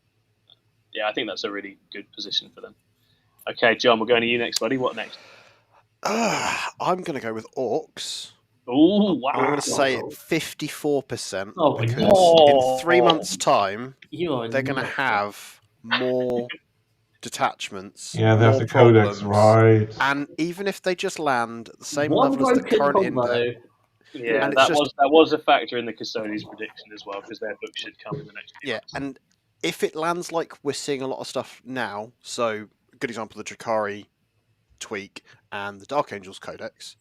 Yeah, I think that's a really good position for them. Okay, John, we're going to you next, buddy. What next? I'm going to go with Orcs. Oh, wow. I'm going to say 54% Oh, because in 3 months' time, You are they're going to have more detachments, Yeah, there's more the problems, codex, right? and even if they just land at the same One level as the broken current combo. index, Yeah, And it's that was a factor in the Custodian's prediction as well, because their book should come in the next few months. and if it lands like we're seeing a lot of stuff now, so a good example, the Drakari tweak and the Dark Angels Codex,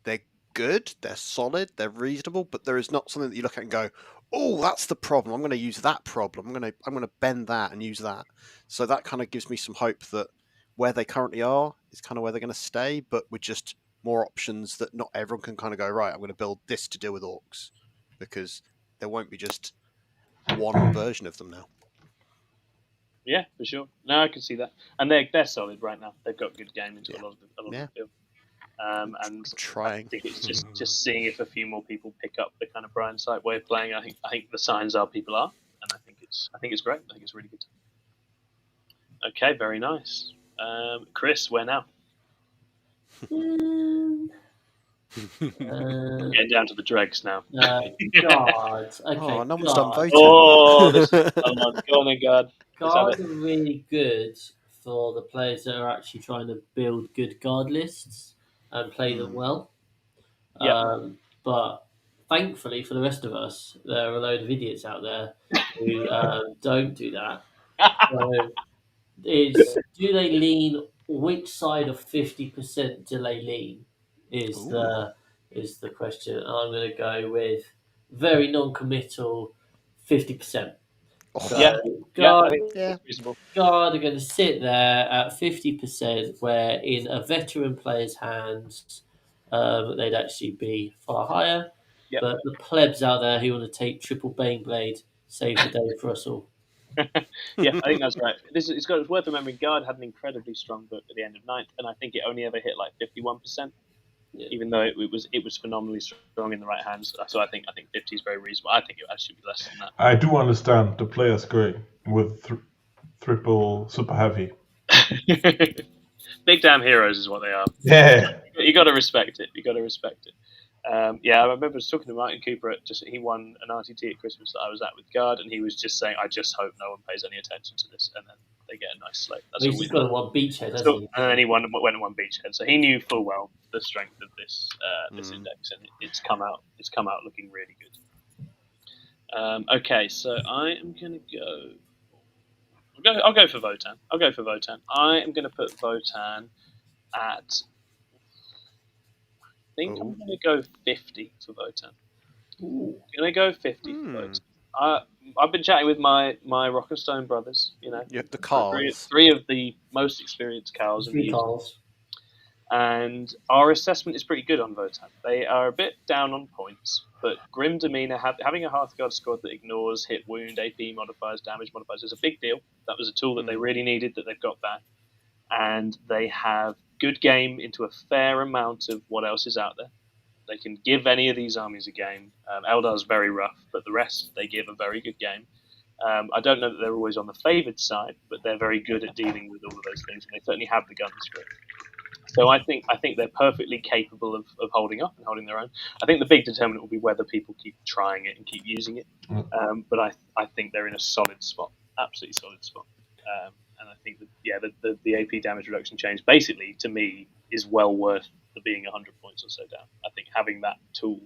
they're good, they're solid, they're reasonable, but there is not something that you look at and go, "Oh, that's the problem. I'm going to use that problem. I'm going to bend that and use that." So that kind of gives me some hope that where they currently are is kind of where they're going to stay, but with just more options that not everyone can kind of go, right, I'm going to build this to deal with orcs, because there won't be just one version of them now. Yeah, for sure. No, I can see that, and they're solid right now. They've got good game into a lot of the field. And I'm I trying. think it's just seeing if a few more people pick up the kind of Brian Sight way of playing. I think the signs are people are, and I think it's great. I think it's really good. Okay, very nice. Chris, where now? Getting down to the dregs now. God. Okay. Oh, no one's done God. voting. Oh, this is go on then, God. Let's have Guards it. are really good for the players that are actually trying to build good guard lists and play them well. Yeah. But thankfully for the rest of us, there are a load of idiots out there who don't do that. So do they lean? Which side of 50% do they lean? Is the question. I'm going to go with very non-committal 50%. So Yeah. I think Yeah. it's reasonable. Guard are going to sit there at 50%, where in a veteran player's hands, they'd actually be far higher. Yep. But the plebs out there who want to take triple Baneblade save the day for us all. Yeah, I think that's right. It's worth remembering. Guard had an incredibly strong book at the end of 9th, and I think it only ever hit like 51%. Yeah. Even though it was phenomenally strong in the right hands. So I think 50 is very reasonable. I think it actually be less than that. I do understand the players going with triple super heavy. Big damn heroes is what they are. Yeah. You got to respect it. Yeah, I remember I was talking to Martin Cooper he won an RTT at Christmas that I was at with Guard, and he was just saying, "I just hope no one pays any attention to this," and then they get a nice slate. That's He's all we just got need. one beachhead, hasn't So, he? and then he went and won Beachhead, so he knew full well the strength of this index, and it's come out looking really good. Okay, so I am gonna go. I'll go for Votan. I am gonna put Votan at. I think I'm gonna go 50 for Votan. Gonna go 50 for Votan. I've been chatting with my Rock and Stone brothers. The Carls. Three of the most experienced cows in the Three calls. and our assessment is pretty good on Votan. They are a bit down on points, but Grim Demeanor, having a Hearthguard squad that ignores hit wound, AP modifiers, damage modifiers, is a big deal. That was a tool that they really needed that they've got back. And they have good game into a fair amount of what else is out there. They can give any of these armies a game. Eldar's very rough, but the rest, they give a very good game. I don't know that they're always on the favoured side, but they're very good at dealing with all of those things, and they certainly have the guns for it. So I think they're perfectly capable of holding up and holding their own. I think the big determinant will be whether people keep trying it and keep using it. But I think they're in a solid spot, absolutely solid spot. And I think that the AP damage reduction change basically to me is well worth the being 100 points or so down. I think having that tool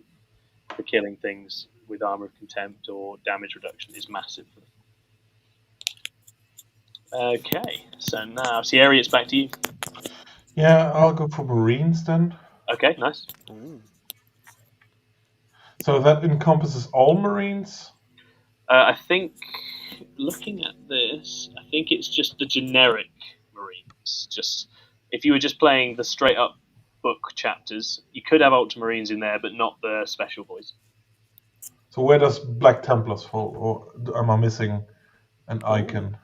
for killing things with Armor of Contempt or damage reduction is massive for them. Okay, so now Thierry, it's back to you. Yeah, I'll go for Marines then. Okay, nice. So that encompasses all Marines? I think, looking at this, I think it's just the generic Marines. Just if you were just playing the straight up book chapters, you could have Ultramarines in there, but not the special boys. So where does Black Templars fall? Or am I missing an icon?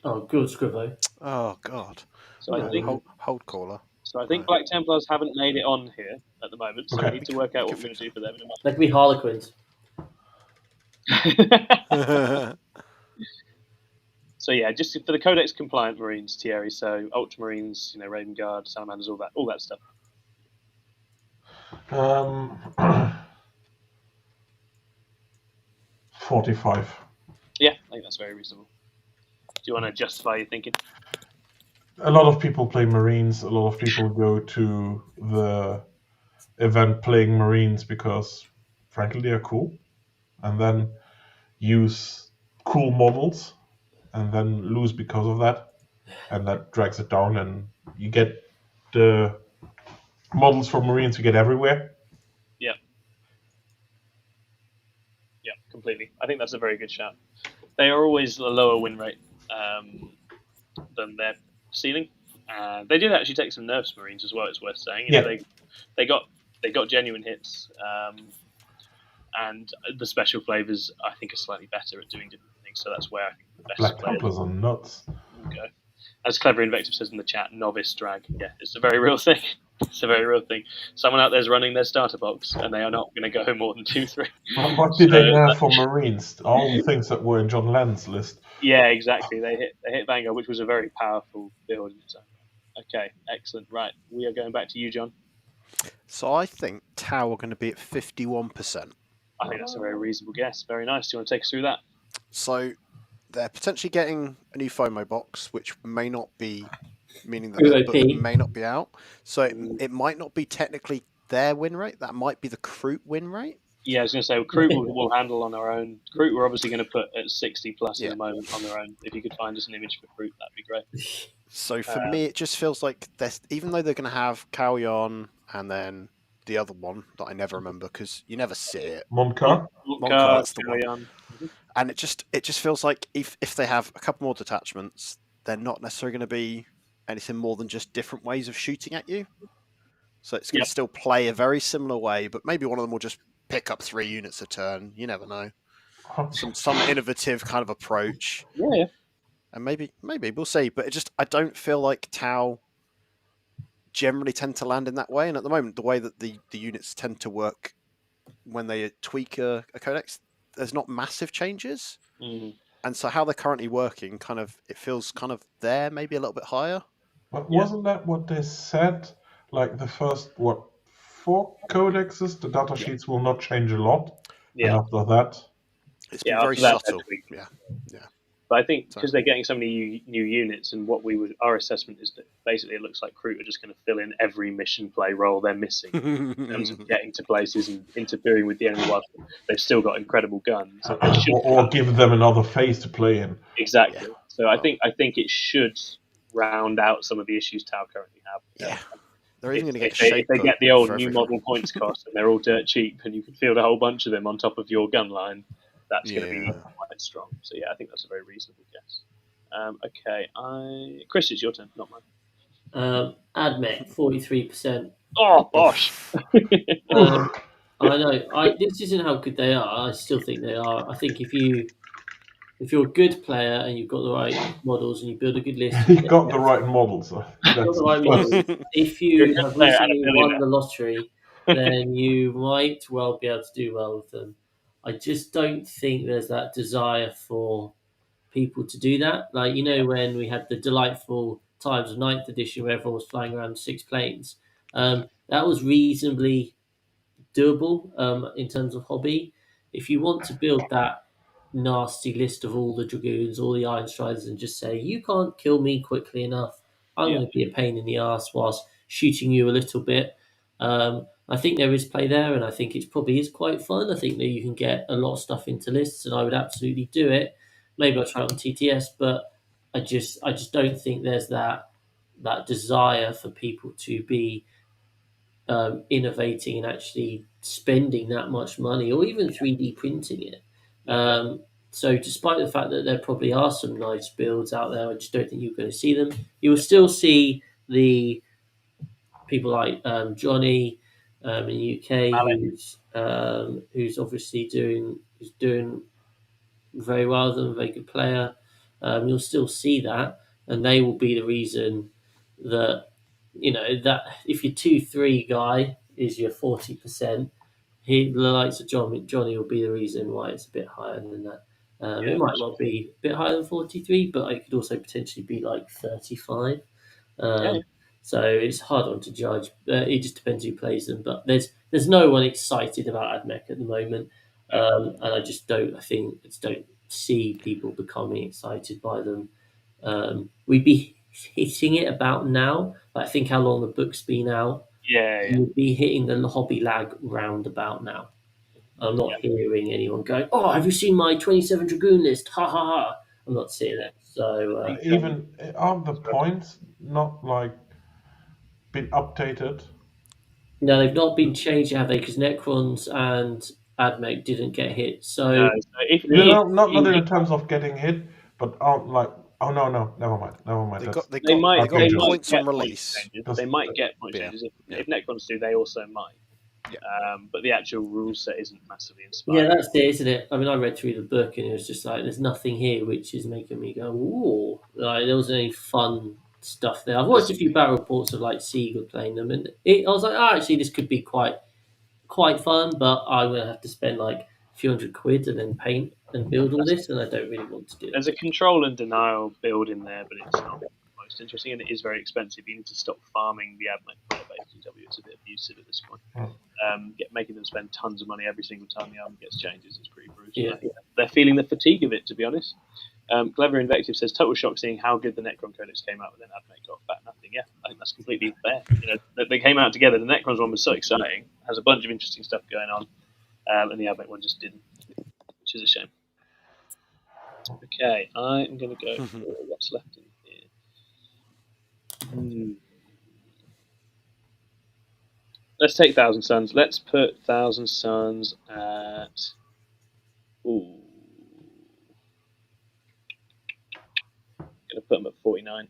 Oh, good, Scrivo. Oh, God. So I think Hold caller. So I think Black Templars haven't made it on here at the moment, so we need to work out what we're going to do for them in a They can be Harlequins. month. So yeah, just for the Codex compliant Marines, Thierry. So Ultramarines, Raven Guard, Salamanders, all that stuff. 45. Yeah, I think that's very reasonable. you want to justify your thinking? A lot of people play Marines. A lot of people go to the event playing Marines because, frankly, they are cool, and then use cool models, and then lose because of that, and that drags it down. And you get the models for Marines you get everywhere. Yeah, completely. I think that's a very good shout. They are always a lower win rate than their ceiling. They did actually take some nerfs Marines as well. It's worth saying. You know, they got genuine hits, and the special flavors I think are slightly better at doing different things. So that's where I think the best Black players Templars are nuts. go. As Clever Invective says in the chat, novice drag. Yeah, it's a very real thing. It's a very real thing. Someone out there's running their starter box, and they are not going to go more than 2-3. What did they nerf for Marines? All the things that were in John Lennon's list. Yeah, exactly. They hit Vanguard, which was a very powerful build. Okay, excellent. Right, we are going back to you, John. So I think Tau are going to be at 51%. I think that's a very reasonable guess. Very nice. Do you want to take us through that? So they're potentially getting a new FOMO box, which may not be, meaning that their book may not be out. So it might not be technically their win rate. That might be the Kroot win rate. Yeah, I was going to say, Kroot will handle on our own. Kroot we're obviously going to put at 60 plus at the moment on their own. If you could find us an image for Kroot, that'd be great. So for me, it just feels like even though they're going to have Kauyon and then the other one that I never remember because you never see it. Monka, that's the one. And it just feels like if they have a couple more detachments, they're not necessarily going to be anything more than just different ways of shooting at you. So it's going to still play a very similar way, but maybe one of them will just pick up 3 units a turn. You never know. Some innovative kind of approach. Yeah. And maybe we'll see. But I don't feel like Tau generally tend to land in that way. And at the moment, the way that the units tend to work when they tweak a codex, there's not massive changes. Mm-hmm. And so how they're currently working, it feels kind of there, maybe a little bit higher. But wasn't that what they said? Like the first, 4 codexes, the data sheets will not change a lot. Yeah. And after that... It's been very subtle. Yeah. But I think because they're getting so many new units, and our assessment is that basically it looks like Kroot are just going to fill in every mission play role they're missing in terms of getting to places and interfering with the enemy while they've still got incredible guns. Or give them another phase to play in. Exactly. Yeah. So I think it should round out some of the issues Tau currently have. Yeah. They're even going to get if they get the old new model points cost and they're all dirt cheap and you can field a whole bunch of them on top of your gun line, that's going to be quite strong. So yeah, I think that's a very reasonable guess. Okay, Chris, it's your turn, not mine. Admech 43%. Oh gosh. I know. This isn't how good they are. I still think they are. I think if you're a good player and you've got the right models and you build a good list, you've got the right models. If you have recently won the lottery, then you might well be able to do well with them. I just don't think there's that desire for people to do that. Like, when we had the delightful times of 9th edition where everyone was flying around 6 planes, that was reasonably doable in terms of hobby. If you want to build that nasty list of all the Dragoons, all the Iron Striders, and just say, you can't kill me quickly enough, I'm going to be a pain in the ass whilst shooting you a little bit. I think there is play there, and I think it probably is quite fun. I think that you can get a lot of stuff into lists, and I would absolutely do it. Maybe I'll try it on TTS, but I just don't think there's that desire for people to be innovating and actually spending that much money, or even 3D printing it. So despite the fact that there probably are some nice builds out there, I just don't think you're going to see them. You will still see the people like Johnny in the UK, who's obviously doing very well, and a very good player. You'll still see that, and they will be the reason that that if your 2-3 guy is your 40%, the likes of Johnny will be the reason why it's a bit higher than that. It might well be a bit higher than 43, but it could also potentially be like 35. So it's hard on to judge. It just depends who plays them. But there's no one excited about Admech at the moment, and I just don't see people becoming excited by them. we'd be hitting it about now. I think how long the book's been out. Yeah, yeah. We'd be hitting the hobby lag round about now. I'm not hearing anyone going, "Oh, have you seen my 27 Dragoon list? Ha ha ha!" I'm not seeing it. So Even aren't the points not like been updated? no, they've not been changed, have they? Because Necrons and Admech didn't get hit. So No, so if You know, not in in terms of getting hit, but aren't like. Oh no, never mind. They That's got they they got might they got they Archangel. might points get on point release. changes. Just- They might get point yeah, changes. yeah. If Necrons do, they also might. Yeah. But the actual rule set isn't massively yeah, inspiring. that's it, isn't it? I mean, I read through the book and it was just like, there's nothing here which is making me go, "Ooh!" Like there wasn't any fun stuff there. I've watched a few battle reports of like Seagull playing them, and I was like, "Oh, actually, this could be quite fun," but I would have to spend like a few £100 and then paint and build all this, and I don't really want to do There's that. a control and denial build in there, but it's not the most interesting, and it is very expensive. You need to stop farming the admin player base. GW. It's a bit abusive at this point. Making them spend tons of money every single time the army gets changes is pretty brutal. Yeah. I think they're feeling the fatigue of it, to be honest. Clever Invective says, total shock seeing how good the Necron Codex came out, but then Admech got fat nothing. Yeah, I think that's completely fair. You know, they came out together. The Necrons one was so exciting, has a bunch of interesting stuff going on, and the Admech one just didn't, which is a shame. Okay, I am going to go for what's left in here. Let's take Thousand Suns. Let's put Thousand Suns at. Ooh. Going to put them at 49.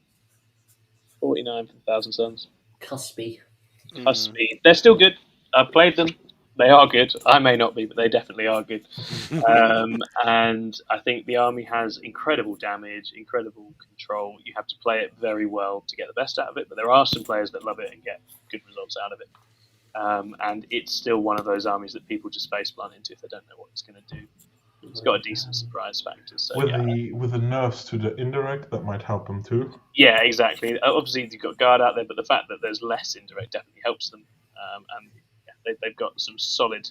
49 for the Thousand Suns. Cuspy. Cuspy. They're still good. I've played them. They are good. I may not be, but they definitely are good. And I think the army has incredible damage, incredible control. You have to play it very well to get the best out of it, but there are some players that love it and get good results out of it. And it's still one of those armies that people just face plant into if they don't know what it's going to do. It's got a decent surprise factor. So with the nerfs to the indirect, that might help them too. Yeah, exactly. Obviously, you've got guard out there, but the fact that there's less indirect definitely helps them. And they've got some solid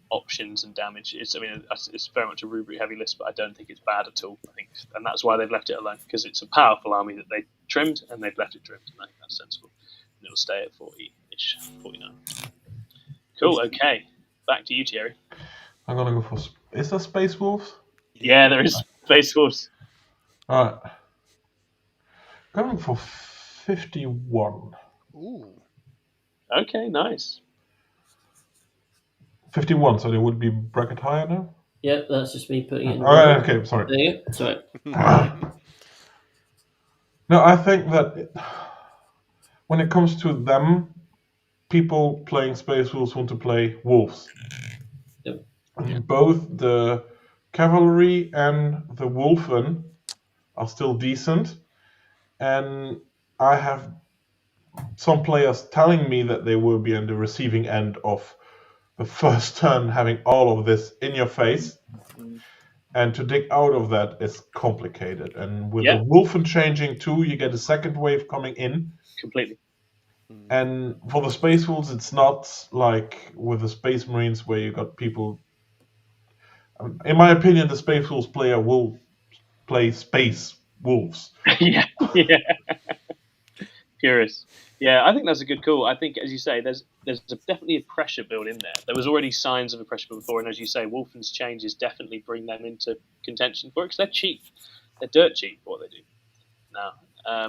options and damage. It's very much a rubric heavy list, but I don't think it's bad at all. I think, and that's why they've left it alone, because it's a powerful army that they trimmed and they've left it trimmed, and I think that's sensible. And it'll stay at 40-ish, 49. Cool. Okay, back to you, Thierry. I'm gonna go for. Is there Space Wolves? Yeah, there is Space Wolves. All right. Going for 51. Ooh. Okay, nice. 51, so they would be bracket higher now? Yep, that's just me putting it in. Okay, sorry. There you go. Sorry. No, I think that when it comes to them, people playing Space Wolves want to play Wolves. Yep. Both the Cavalry and the Wolfen are still decent, and I have some players telling me that they will be on the receiving end of the first turn having all of this in your face, and to dig out of that is complicated. And with the Wolfen changing too, you get a second wave coming in. Completely. And for the Space Wolves, it's not like with the Space Marines where you got people. In my opinion, the Space Wolves player will play Space Wolves. yeah. Curious. Yeah, I think that's a good call. I think, as you say, there's definitely a pressure build in there. There was already signs of a pressure build before, and as you say, Wolfen's changes definitely bring them into contention for it, because they're cheap. They're dirt cheap for what they do now.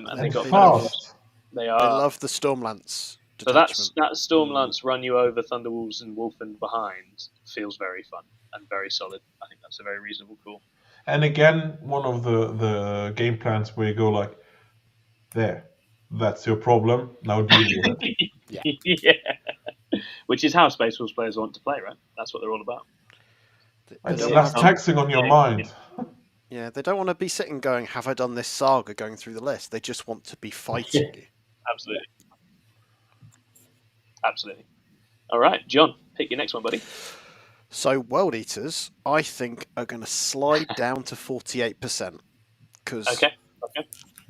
And they got fast. They are. They love the Stormlance So detachment. that Stormlance run you over Thunderwolves and Wolfen behind feels very fun and very solid. I think that's a very reasonable call. And again, one of the game plans where you go like, there, that's your problem. Now deal with it. Yeah. Which is how Space Wolves players want to play, right? That's what they're all about. It's less taxing on your mind. Yeah, they don't want to be sitting going, have I done this saga going through the list? They just want to be fighting you. Absolutely. All right, John, pick your next one, buddy. So World Eaters, I think, are going to slide down to 48%. Because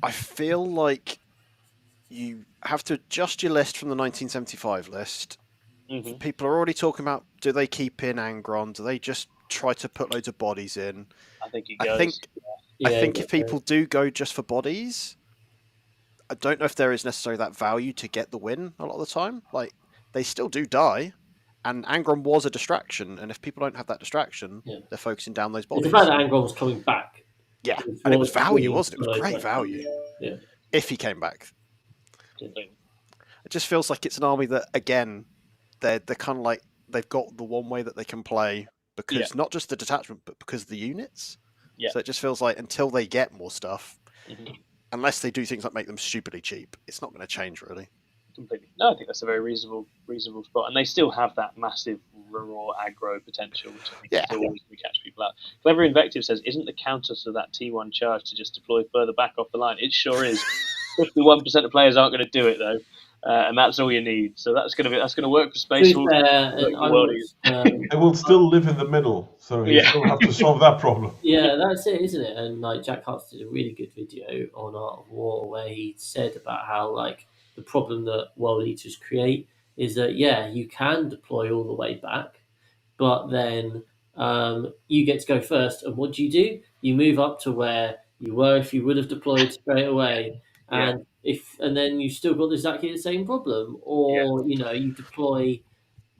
I feel like you have to adjust your list from the 1975 list. Mm-hmm. People are already talking about, do they keep in Angron? Do they just try to put loads of bodies in? I think it goes. I think if people do go just for bodies, I don't know if there is necessarily that value to get the win a lot of the time. Like, they still do die, and Angron was a distraction, and if people don't have that distraction, they're focusing down those bodies. The fact that Angron was coming back. Yeah, and it was value, wasn't it? It was great value. Yeah. If he came back. Completely. It just feels like it's an army that, again, they're kind of like, they've got the one way that they can play, because not just the detachment, but because of the units. Yeah. So it just feels like until they get more stuff, unless they do things like make them stupidly cheap, it's not going to change really. Completely. No, I think that's a very reasonable spot, and they still have that massive raw aggro potential, which I think is always going to catch people out. Clever Invective says, "Isn't the counter to that T1 charge to just deploy further back off the line?" It sure is. 51% of players aren't going to do it though, and that's all you need. So that's going to work for Space Wolves. It will still live in the middle, so you still have to solve that problem. Yeah, that's it, isn't it? And like Jack Hutz did a really good video on Art of War where he said about how like the problem that World Eaters create is that you can deploy all the way back, but then you get to go first, and what do? You move up to where you were if you would have deployed straight away, and then you still got exactly the same problem, or you deploy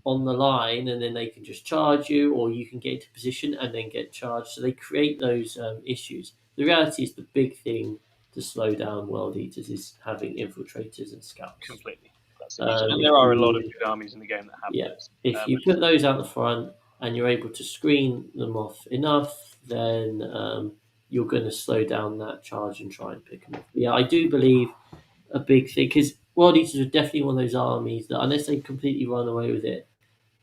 on the line and then they can just charge you, or you can get into position and then get charged. So they create those issues. The reality is the big thing to slow down World Eaters is having infiltrators and scouts. Completely. And there are a lot of good armies in the game that have those. If you put those out the front and you're able to screen them off enough, then you're going to slow down that charge and try and pick them off. Yeah, I do believe a big thing, because World Eaters are definitely one of those armies that, unless they completely run away with it,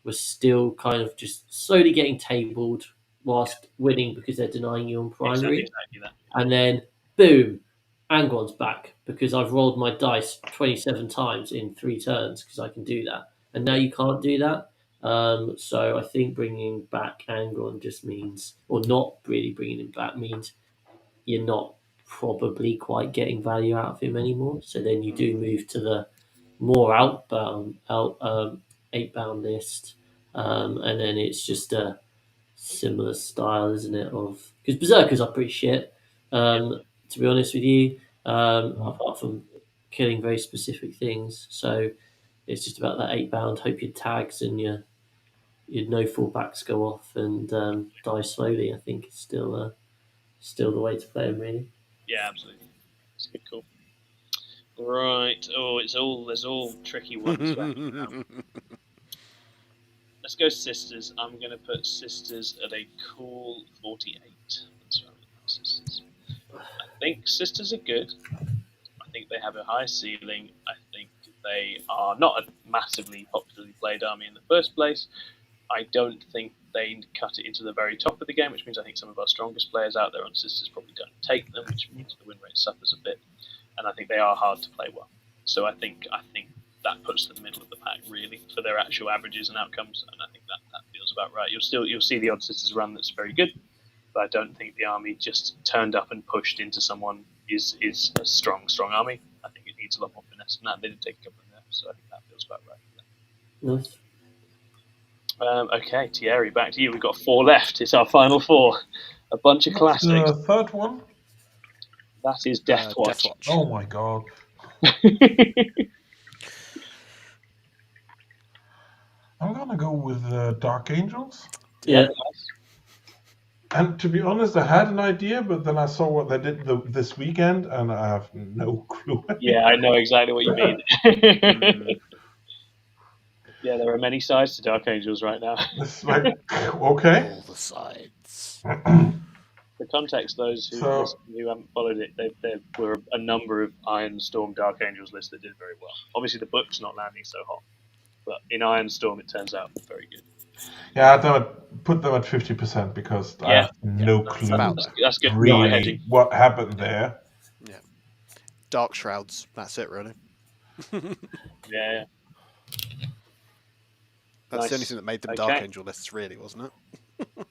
was still kind of just slowly getting tabled whilst winning because they're denying you on primary. Exactly that. And then, boom, Angron's back because I've rolled my dice 27 times in 3 turns because I can do that. And now you can't do that. So I think bringing back Angron just means, or not really bringing him back means you're not probably quite getting value out of him anymore. So then you do move to the more outbound 8-bound list, and then it's just a similar style, isn't it? Of because Berserkers are pretty shit, to be honest with you. Apart from killing very specific things, so it's just about that 8-bound. Hope your tags and your no fullbacks go off and die slowly. I think it's still the way to play them, really. Yeah, absolutely. It's a good call. Right. Oh, there's all tricky ones. Let's go Sisters. I'm going to put Sisters at a cool 48. That's right. Sisters. I think Sisters are good. I think they have a high ceiling. I think they are not a massively popularly played army in the first place. I don't think they cut it into the very top of the game, which means I think some of our strongest players out there on Sisters probably don't take them, which means the win rate suffers a bit. And I think they are hard to play well. So I think that puts them in the middle of the pack, really, for their actual averages and outcomes. And I think that feels about right. You'll see the Odd Sisters run that's very good, but I don't think the army just turned up and pushed into someone is a strong army. I think it needs a lot more finesse than that. They did take a couple in there, so I think that feels about right. Nice. Okay, Thierry, back to you. We've got 4 left. It's our final 4. A bunch of classics. The third one? That is Death Watch. Oh my god. I'm gonna go with Dark Angels. Yeah. And to be honest, I had an idea, but then I saw what they did this weekend, and I have no clue. Yeah, I know exactly what you mean. Yeah, there are many sides to Dark Angels right now. It's like, okay. All the sides. For context, those who haven't followed it, there were a number of Iron Storm Dark Angels lists that did very well. Obviously, the book's not landing so hot, but in Iron Storm, it turns out very good. Yeah, I would put them at 50% because I have no clue that's good. Really what happened there. Yeah. Dark Shrouds, that's it, really. Yeah. That's the only thing that made them Dark Angel lists, really, wasn't it?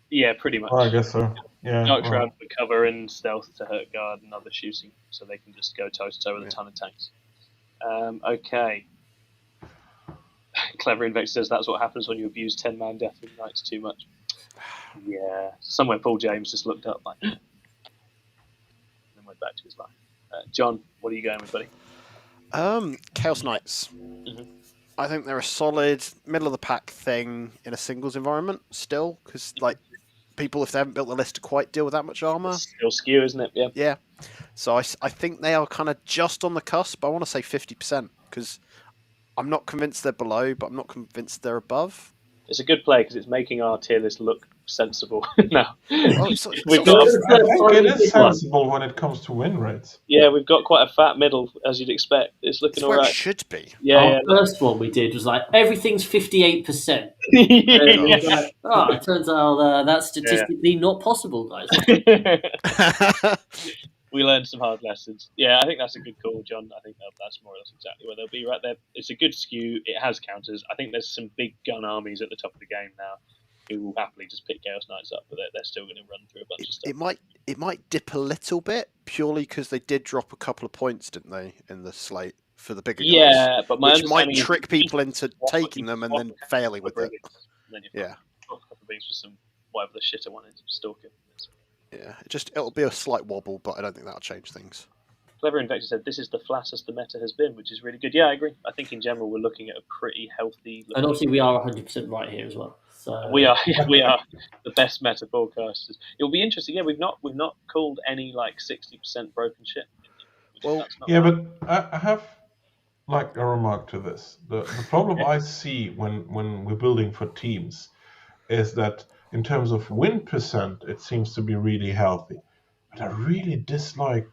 Yeah, pretty much. Well, I guess so. Yeah. Dark Shroud for cover and stealth to hurt guard and other shooting, so they can just go toe to toe with a ton of tanks. Okay. Clever Invector says that's what happens when you abuse 10-man Death with Knights too much. Yeah. Somewhere Paul James just looked up like. back to his life. John, what are you going with, buddy? Chaos Knights. I think they're a solid middle of the pack thing in a singles environment still, because like people, if they haven't built the list to quite deal with that much armor, It's still skew, isn't it? Yeah. Yeah. So I think they are kind of just on the cusp. I want to say 50% because I'm not convinced they're below, but I'm not convinced they're above. It's a good play because it's making our tier list look sensible now. Well, We've got I think it is sensible when it comes to win rates. Yeah, we've got quite a fat middle, as you'd expect. It's looking it's all where right. it should be. Our first one we did was like everything's 58%. Yeah. Like, it turns out that's statistically not possible, guys. We learned some hard lessons. Yeah, I think that's a good call, John. I think that's more or less exactly where they'll be right there. It's a good skew. It has counters. I think there's some big gun armies at the top of the game now who will happily just pick Chaos Knights up, but they're still going to run through a bunch of stuff. It might dip a little bit purely because they did drop a couple of points, didn't they, in the slate for the bigger guys? Yeah, but my which might understanding is trick people into taking them and then failing with it. And then you've Yeah. got a couple of things for some whatever the shitter one is, Stalker. Yeah, it'll be a slight wobble, but I don't think that'll change things. Clever Invector said this is the flattest the meta has been, which is really good. Yeah, I agree. I think in general we're looking at a pretty healthy. And obviously we are 100% right here as well. So we are the best meta forecasters. It'll be interesting. Yeah, we've not called any like 60% broken shit. Well, yeah, but I have like a remark to this. The problem I see when we're building for teams is that in terms of win percent, it seems to be really healthy. But I really dislike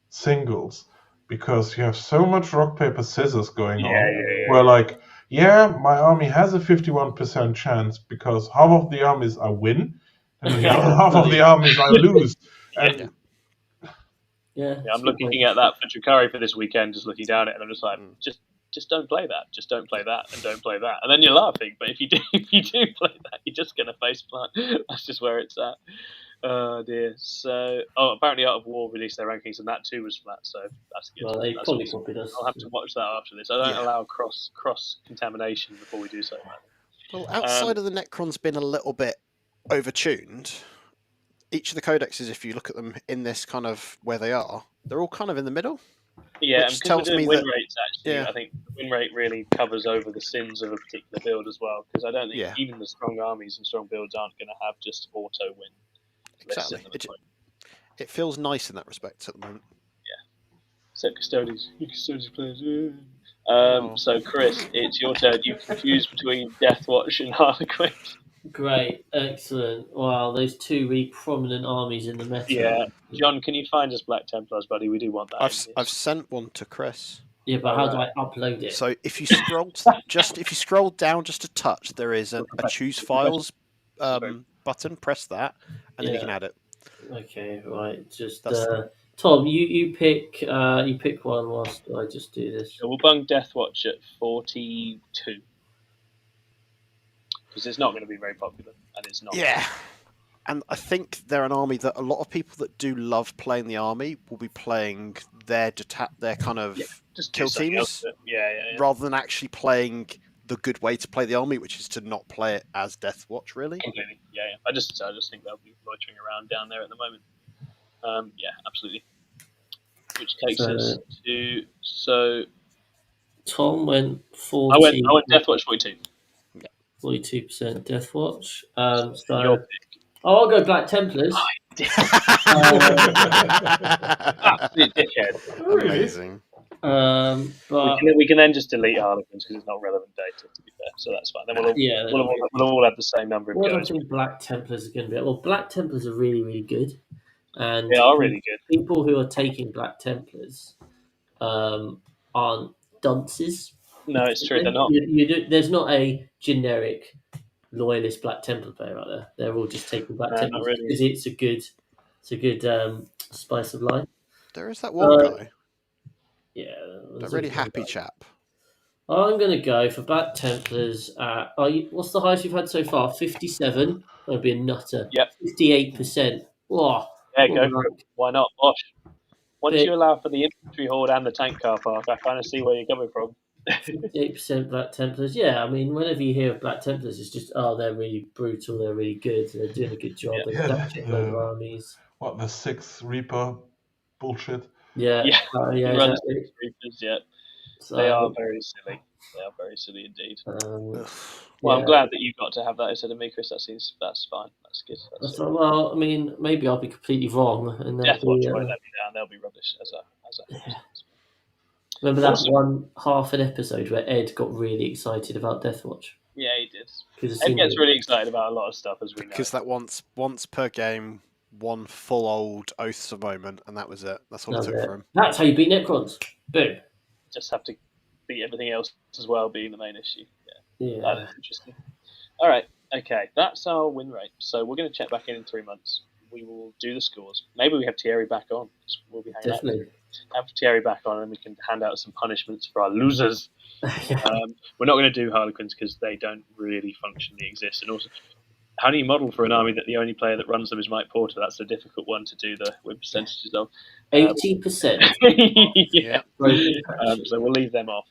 singles because you have so much rock, paper, scissors going on. Where like, my army has a 51% chance because half of the armies I win, and the other half of the armies I lose. And I'm looking at that for Drukari for this weekend, just looking down at it, and I'm just like, just don't play that. Just don't play that, and don't play that. And then you're laughing. But if you do play that, you're just going to face plant. That's just where it's at. Oh dear. So, apparently Art of War released their rankings, and that too was flat. So that's good. Well, they that's probably awesome. copied us. I'll have to watch that after this. I don't allow cross contamination before we do so. Well, outside of the Necron's been a little bit overtuned. Each of the codexes, if you look at them in this kind of where they are, they're all kind of in the middle. Yeah, which and tells me win that rates actually, I think the win rate really covers over the sins of a particular build as well. Because I don't think even the strong armies and strong builds aren't going to have just auto win. Exactly. It feels nice in that respect at the moment. Yeah. So custodians players. So Chris, it's your turn. You confused between Deathwatch and Harlequin. Great, excellent. Wow, those two really prominent armies in the meta. Yeah, John, can you find us Black Templars, buddy? We do want that. I've sent one to Chris. Yeah, but how do I upload it? So if you scroll down just a touch, there is a choose files button. Press that, and then you can add it. Okay, right. Just Tom, you pick one whilst I just do this. So we'll bung Deathwatch at 42. Because it's not going to be very popular, and it's not. Yeah, and I think they're an army that a lot of people that do love playing the army will be playing their kind of just kill teams, rather than actually playing the good way to play the army, which is to not play it as Deathwatch. Really, completely. Yeah. I just think they'll be loitering around down there at the moment. Yeah, absolutely. Which takes us to Tom went 40. I went Deathwatch 42. 42% Deathwatch. I'll go Black Templars. Absolute dickhead. Amazing. But we can then just delete Harlequins because it's not relevant data, to be fair. So that's fine. Then we'll all have the same number of what goes. I think Black Templars are going to be. Well, Black Templars are really, really good. And they are really good. People who are taking Black Templars aren't dunces. No, it's true. They're not. There's not a generic loyalist Black Templar player out there. They're all just taking Black Templars because it's a good spice of life. There is that one guy. Yeah, a really happy chap. I'm going to go for Black Templars. What's the highest you've had so far? 57. That'd be a nutter. Yep. 58%. Whoa. Yeah, go for it. Why not? Bosh. Once you allow for the infantry horde and the tank car park, I kind of see where you're coming from. 58% Black Templars. Yeah, I mean, whenever you hear of Black Templars, it's just, they're really brutal, they're really good, they're doing a good job, they've got a load of armies. What, the 6th Reaper bullshit. Yeah, Yeah. yeah, Run exactly. Six Reapers, yeah. So, They are very silly. They are very silly indeed. Ugh. Well, I'm yeah. glad that you got to have that instead of me, Chris. That's fine. That's good. So, well, I mean, maybe I'll be completely wrong, and that'll Death Watch be. won't let me down. They'll be rubbish as a Remember that Awesome. one half an episode where Ed got really excited about Death Watch? Yeah, he did. Because Ed gets really excited about a lot of stuff, as we know. Because that once per game, one full old Oaths a moment, and that was it. That's all it took for him. That's how you beat Necrons. Boom. Just have to beat everything else as well, being the main issue. Yeah. That is interesting. All right, okay, that's our win rate. So we're going to check back in 3 months. We will do the scores. Maybe we have Thierry back on. We'll be hanging Definitely. out. Have Thierry back on, and we can hand out some punishments for our losers. Yeah. We're not going to do Harlequins because they don't really functionally exist. And also, how do you model for an army that the only player that runs them is Mike Porter? That's a difficult one to do the win percentages of. 80%. Yeah. Broken patch. So we'll leave them off.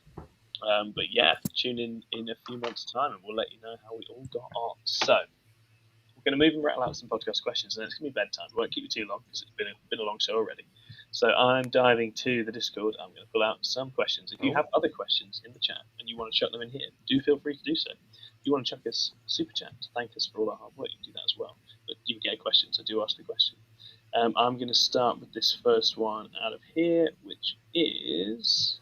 But yeah, tune in a few months' time and we'll let you know how we all got on. So we're going to move and rattle out some podcast questions, and it's going to be bedtime. We won't keep you too long because it's been a long show already. So I'm diving to the Discord. I'm going to pull out some questions. If you have other questions in the chat and you want to chuck them in here, do feel free to do so. If you want to chuck us a super chat to thank us for all our hard work, you can do that as well. But you can get a question, so do ask the question. I'm going to start with this first one out of here, which is...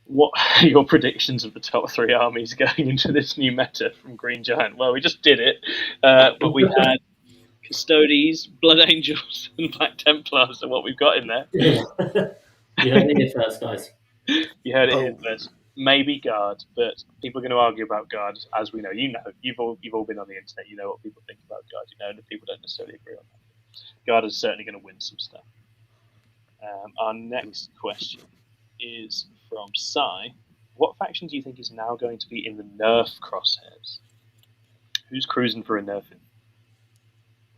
What are your predictions of the top 3 armies going into this new meta from Green Giant? Well, we just did it, but we had Custodes, Blood Angels, and Black Templars are what we've got in there. Yeah. You heard it here first, guys. You heard it here first. Maybe Guard, but people are going to argue about Guard, as we know. You know, you've all been on the internet. You know what people think about Guard. You know that people don't necessarily agree on that. Guard is certainly going to win some stuff. Our next question is from Sai. What faction do you think is now going to be in the nerf crosshairs? Who's cruising for a nerfing?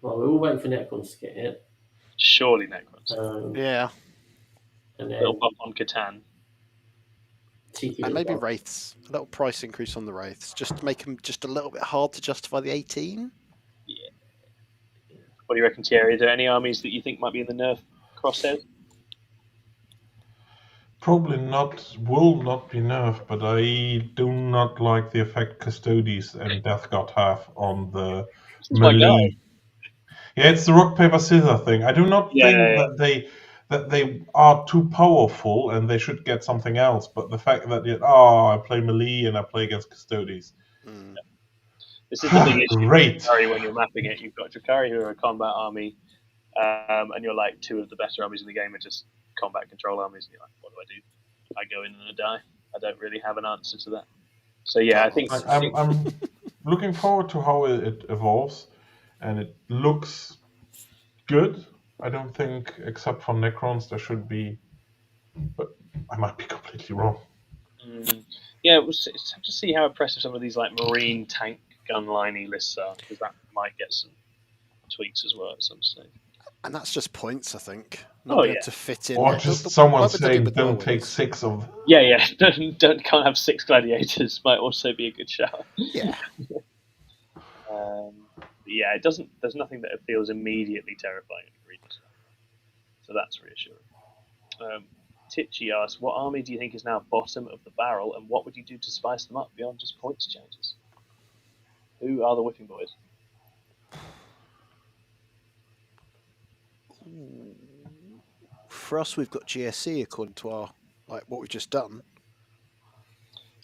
Well, we're all waiting for Necrons to get hit. Surely Necrons. Yeah. And A then little buff on Catan. And maybe Wraiths. A little price increase on the Wraiths. Just to make them just a little bit hard to justify the 18. Yeah. What do you reckon, Thierry? Are there any armies that you think might be in the nerf crosshairs? Probably not, will not be nerfed, but I do not like the effect Custodes and Death God have on the melee. Yeah, it's the rock, paper, scissors thing. I do not think that they are too powerful and they should get something else, but the fact that I play melee and I play against Custodes. Yeah. This is the big issue Great. with Drakari when you're mapping it. You've got Drakari who are a combat army, and you're like 2 of the better armies in the game are just combat control armies, and you're like, what do I do? I go in and I die. I don't really have an answer to that. So yeah, I think I'm looking forward to how it evolves, and it looks good. I don't think, except for Necrons, there should be, but I might be completely wrong. Yeah, it's have to see how impressive some of these like marine tank gun-liney lists are, because that might get some tweaks as well at some stage. And that's just points, I think. Not able to fit in. Or just someone saying, don't take 6 of them. Yeah. Can't have 6 gladiators might also be a good shout. Yeah. Yeah, it doesn't. There's nothing that feels immediately terrifying in Green. So that's reassuring. Titchy asks, what army do you think is now bottom of the barrel, and what would you do to spice them up beyond just points changes? Who are the whipping boys? For us, we've got GSC according to our what we've just done.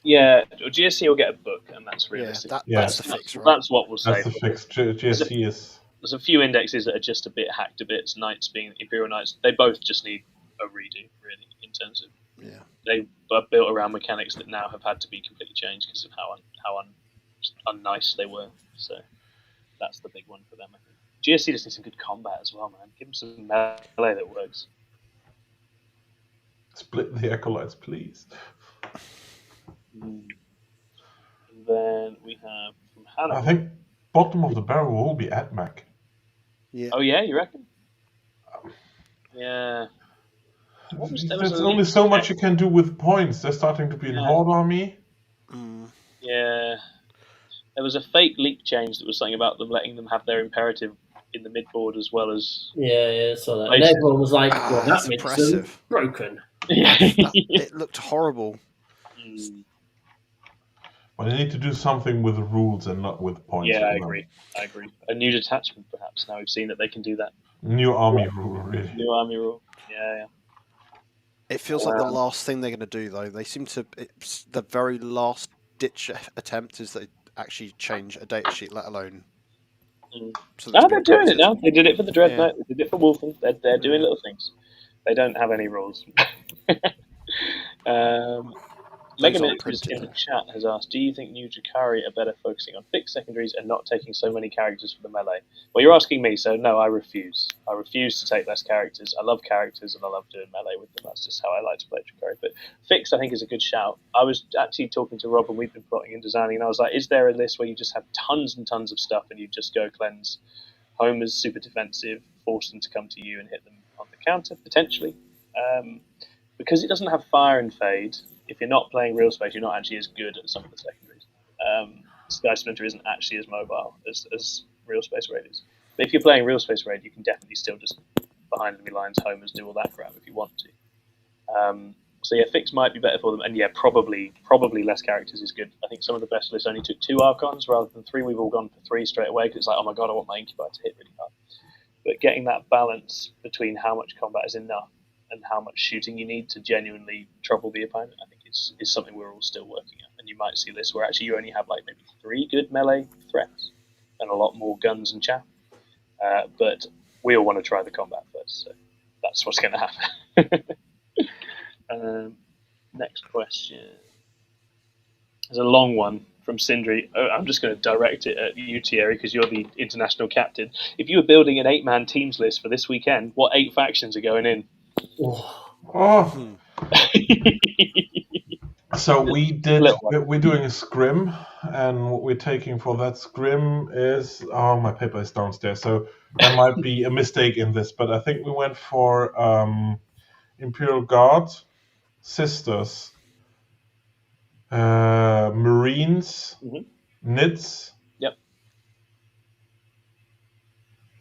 Yeah, GSC will get a book, and that's realistic. That's the fix, right? That's what we'll say. That's the fix. GSC is... There's a few indexes that are just a bit hacked a bit. Knights being Imperial Knights, they both just need a redo, really, in terms of... Yeah. They are built around mechanics that now have had to be completely changed because of how unnice they were. So that's the big one for them, I think. GSC just needs some good combat as well, man. Give them some melee that works. Split the acolytes, please. And then we have from Hannah. I think bottom of the barrel will be AdMac. Yeah. Oh yeah, you reckon? Yeah. There's only so much you can do with points. They're starting to be in Horde Army. Yeah. There was a fake leak change that was something about them letting them have their imperative in the midboard as well as. Yeah, so that. And Places. everyone was like, well, that that's makes impressive. them broken. It looked horrible. Well, they need to do something with the rules and not with points. Yeah, I for them. agree. A new detachment, perhaps. Now we've seen that they can do that. New army rule, really. New army rule. Yeah. It feels like the last thing they're going to do, though. They seem to. It's the very last ditch attempt is they actually change a data sheet, let alone. So they're doing it now. They did it for the Dreadnought. They did it for Wolfen. They're doing little things. They don't have any rules. Mega Miniatures in the chat has asked, do you think new Drakari are better focusing on fixed secondaries and not taking so many characters for the melee? Well, you're asking me, so no, I refuse. I refuse to take less characters. I love characters and I love doing melee with them. That's just how I like to play Drakari. But fixed, I think, is a good shout. I was actually talking to Rob and we've been plotting and designing, and I was like, is there a list where you just have tons and tons of stuff and you just go cleanse Homer's super defensive, force them to come to you and hit them on the counter, potentially? Because it doesn't have fire and fade, if you're not playing real space, you're not actually as good at some of the secondaries. Sky Splinter isn't actually as mobile as real space raid is. But if you're playing real space raid, you can definitely still just behind enemy lines, homers, do all that crap if you want to. So yeah, fix might be better for them, and yeah, probably less characters is good. I think some of the best lists only took 2 Archons rather than 3. We've all gone for 3 straight away because it's like, oh my god, I want my Incubi to hit really hard. But getting that balance between how much combat is enough and how much shooting you need to genuinely trouble the opponent, I think is something we're all still working at. And you might see this where actually you only have like maybe 3 good melee threats and a lot more guns and chaff. But we all want to try the combat first, so that's what's going to happen. Next question. There's a long one from Sindri. I'm just going to direct it at you, Thierry, because you're the international captain. If you were building an 8-man teams list for this weekend, what 8 factions are going in? So we're doing a scrim, and what we're taking for that scrim is, my paper is downstairs, so there might be a mistake in this, but I think we went for Imperial Guard, Sisters, Marines, Knights,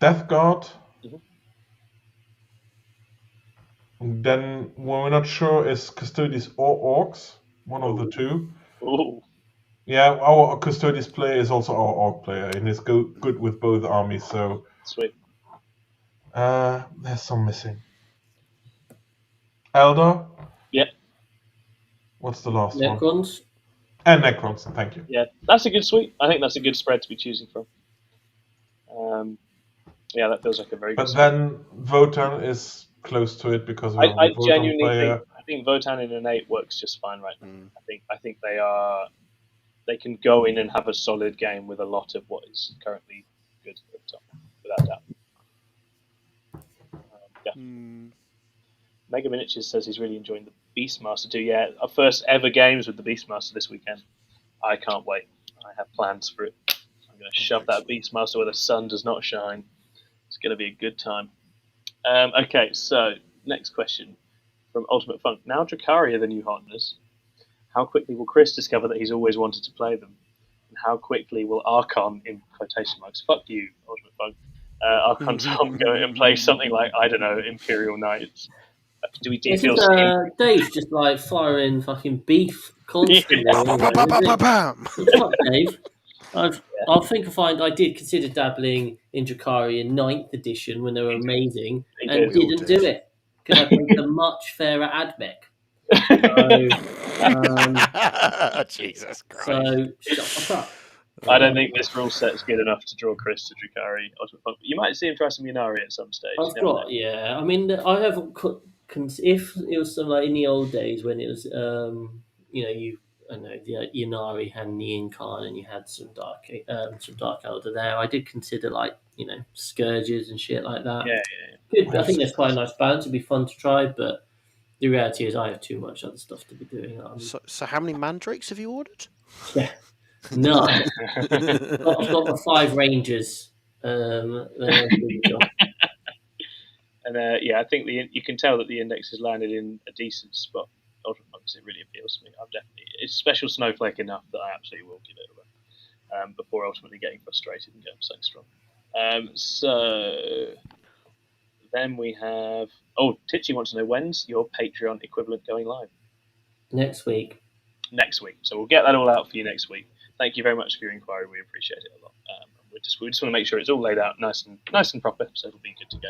Death Guard. And then when we're not sure is Custodes or Orcs, one of the 2. Ooh. Yeah, our Custodes player is also our Orc player, and is good with both armies. So sweet. There's some missing. Elder. Yep. What's the last Necrons. one? And Necrons. Thank you. Yeah, that's a good suite. I think that's a good spread to be choosing from. Yeah, that feels like a very good. But then Votan is close to it because we have I a Votan genuinely player. think Votan in an 8 works just fine right now. I think they can go in and have a solid game with a lot of what is currently good at the top, without doubt. Mega Miniatures says he's really enjoying the Beastmaster too. Yeah, our first ever games with the Beastmaster this weekend. I can't wait. I have plans for it. I'm going to shove that Beastmaster where the sun does not shine. It's going to be a good time. Okay, so next question from Ultimate Funk. Now Drakari are the new hotness. How quickly will Chris discover that he's always wanted to play them? And how quickly will Archon, in quotation marks, fuck you, Ultimate Funk, Archon Tom go and play something like, I don't know, Imperial Knights? Do you feel Dave's just like firing fucking beef constantly. Fuck Dave. I did consider dabbling in Drakari in 9th edition when they were amazing, and didn't do it because I played a much fairer AdMech. Jesus Christ! So shut the fuck up. I don't think this rule set's good enough to draw Chris to Drakari. You might see him try some Yunari at some stage. I mean, I have. If it was like in the old days when it was, the Yunari had the Incarn and you had some Dark Elder there. I did consider Scourges and shit like that. Yeah. Good, I think there's quite a nice balance. It'd be fun to try, but the reality is I have too much other stuff to be doing. So how many mandrakes have you ordered? Yeah, none. I've got the 5 Rangers. And I think you can tell that the index has landed in a decent spot. Ultimate Monks, it really appeals to me. It's special snowflake enough that I absolutely will give it a run before ultimately getting frustrated and going something strong. So then we have. Titchy wants to know when's your Patreon equivalent going live? Next week. Next week. So we'll get that all out for you next week. Thank you very much for your inquiry. We appreciate it a lot. We just want to make sure it's all laid out nice and proper, so it'll be good to go.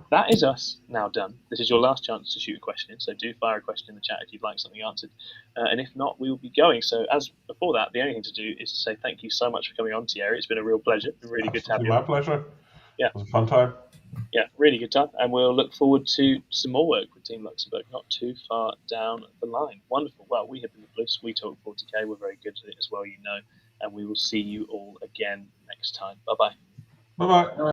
That is us now done. This is your last chance to shoot a question in, so do fire a question in the chat if you'd like something answered. And if not, we will be going. So as before that, the only thing to do is to say thank you so much for coming on, Thierry. It's been a real pleasure. Really good to have you. My pleasure. Yeah. It was a fun time. Yeah, really good time. And we'll look forward to some more work with Team Luxembourg not too far down the line. Wonderful. Well, we have been the Blues. We talk 40k. We're very good at it as well, you know. And we will see you all again next time. Bye-bye. Bye-bye.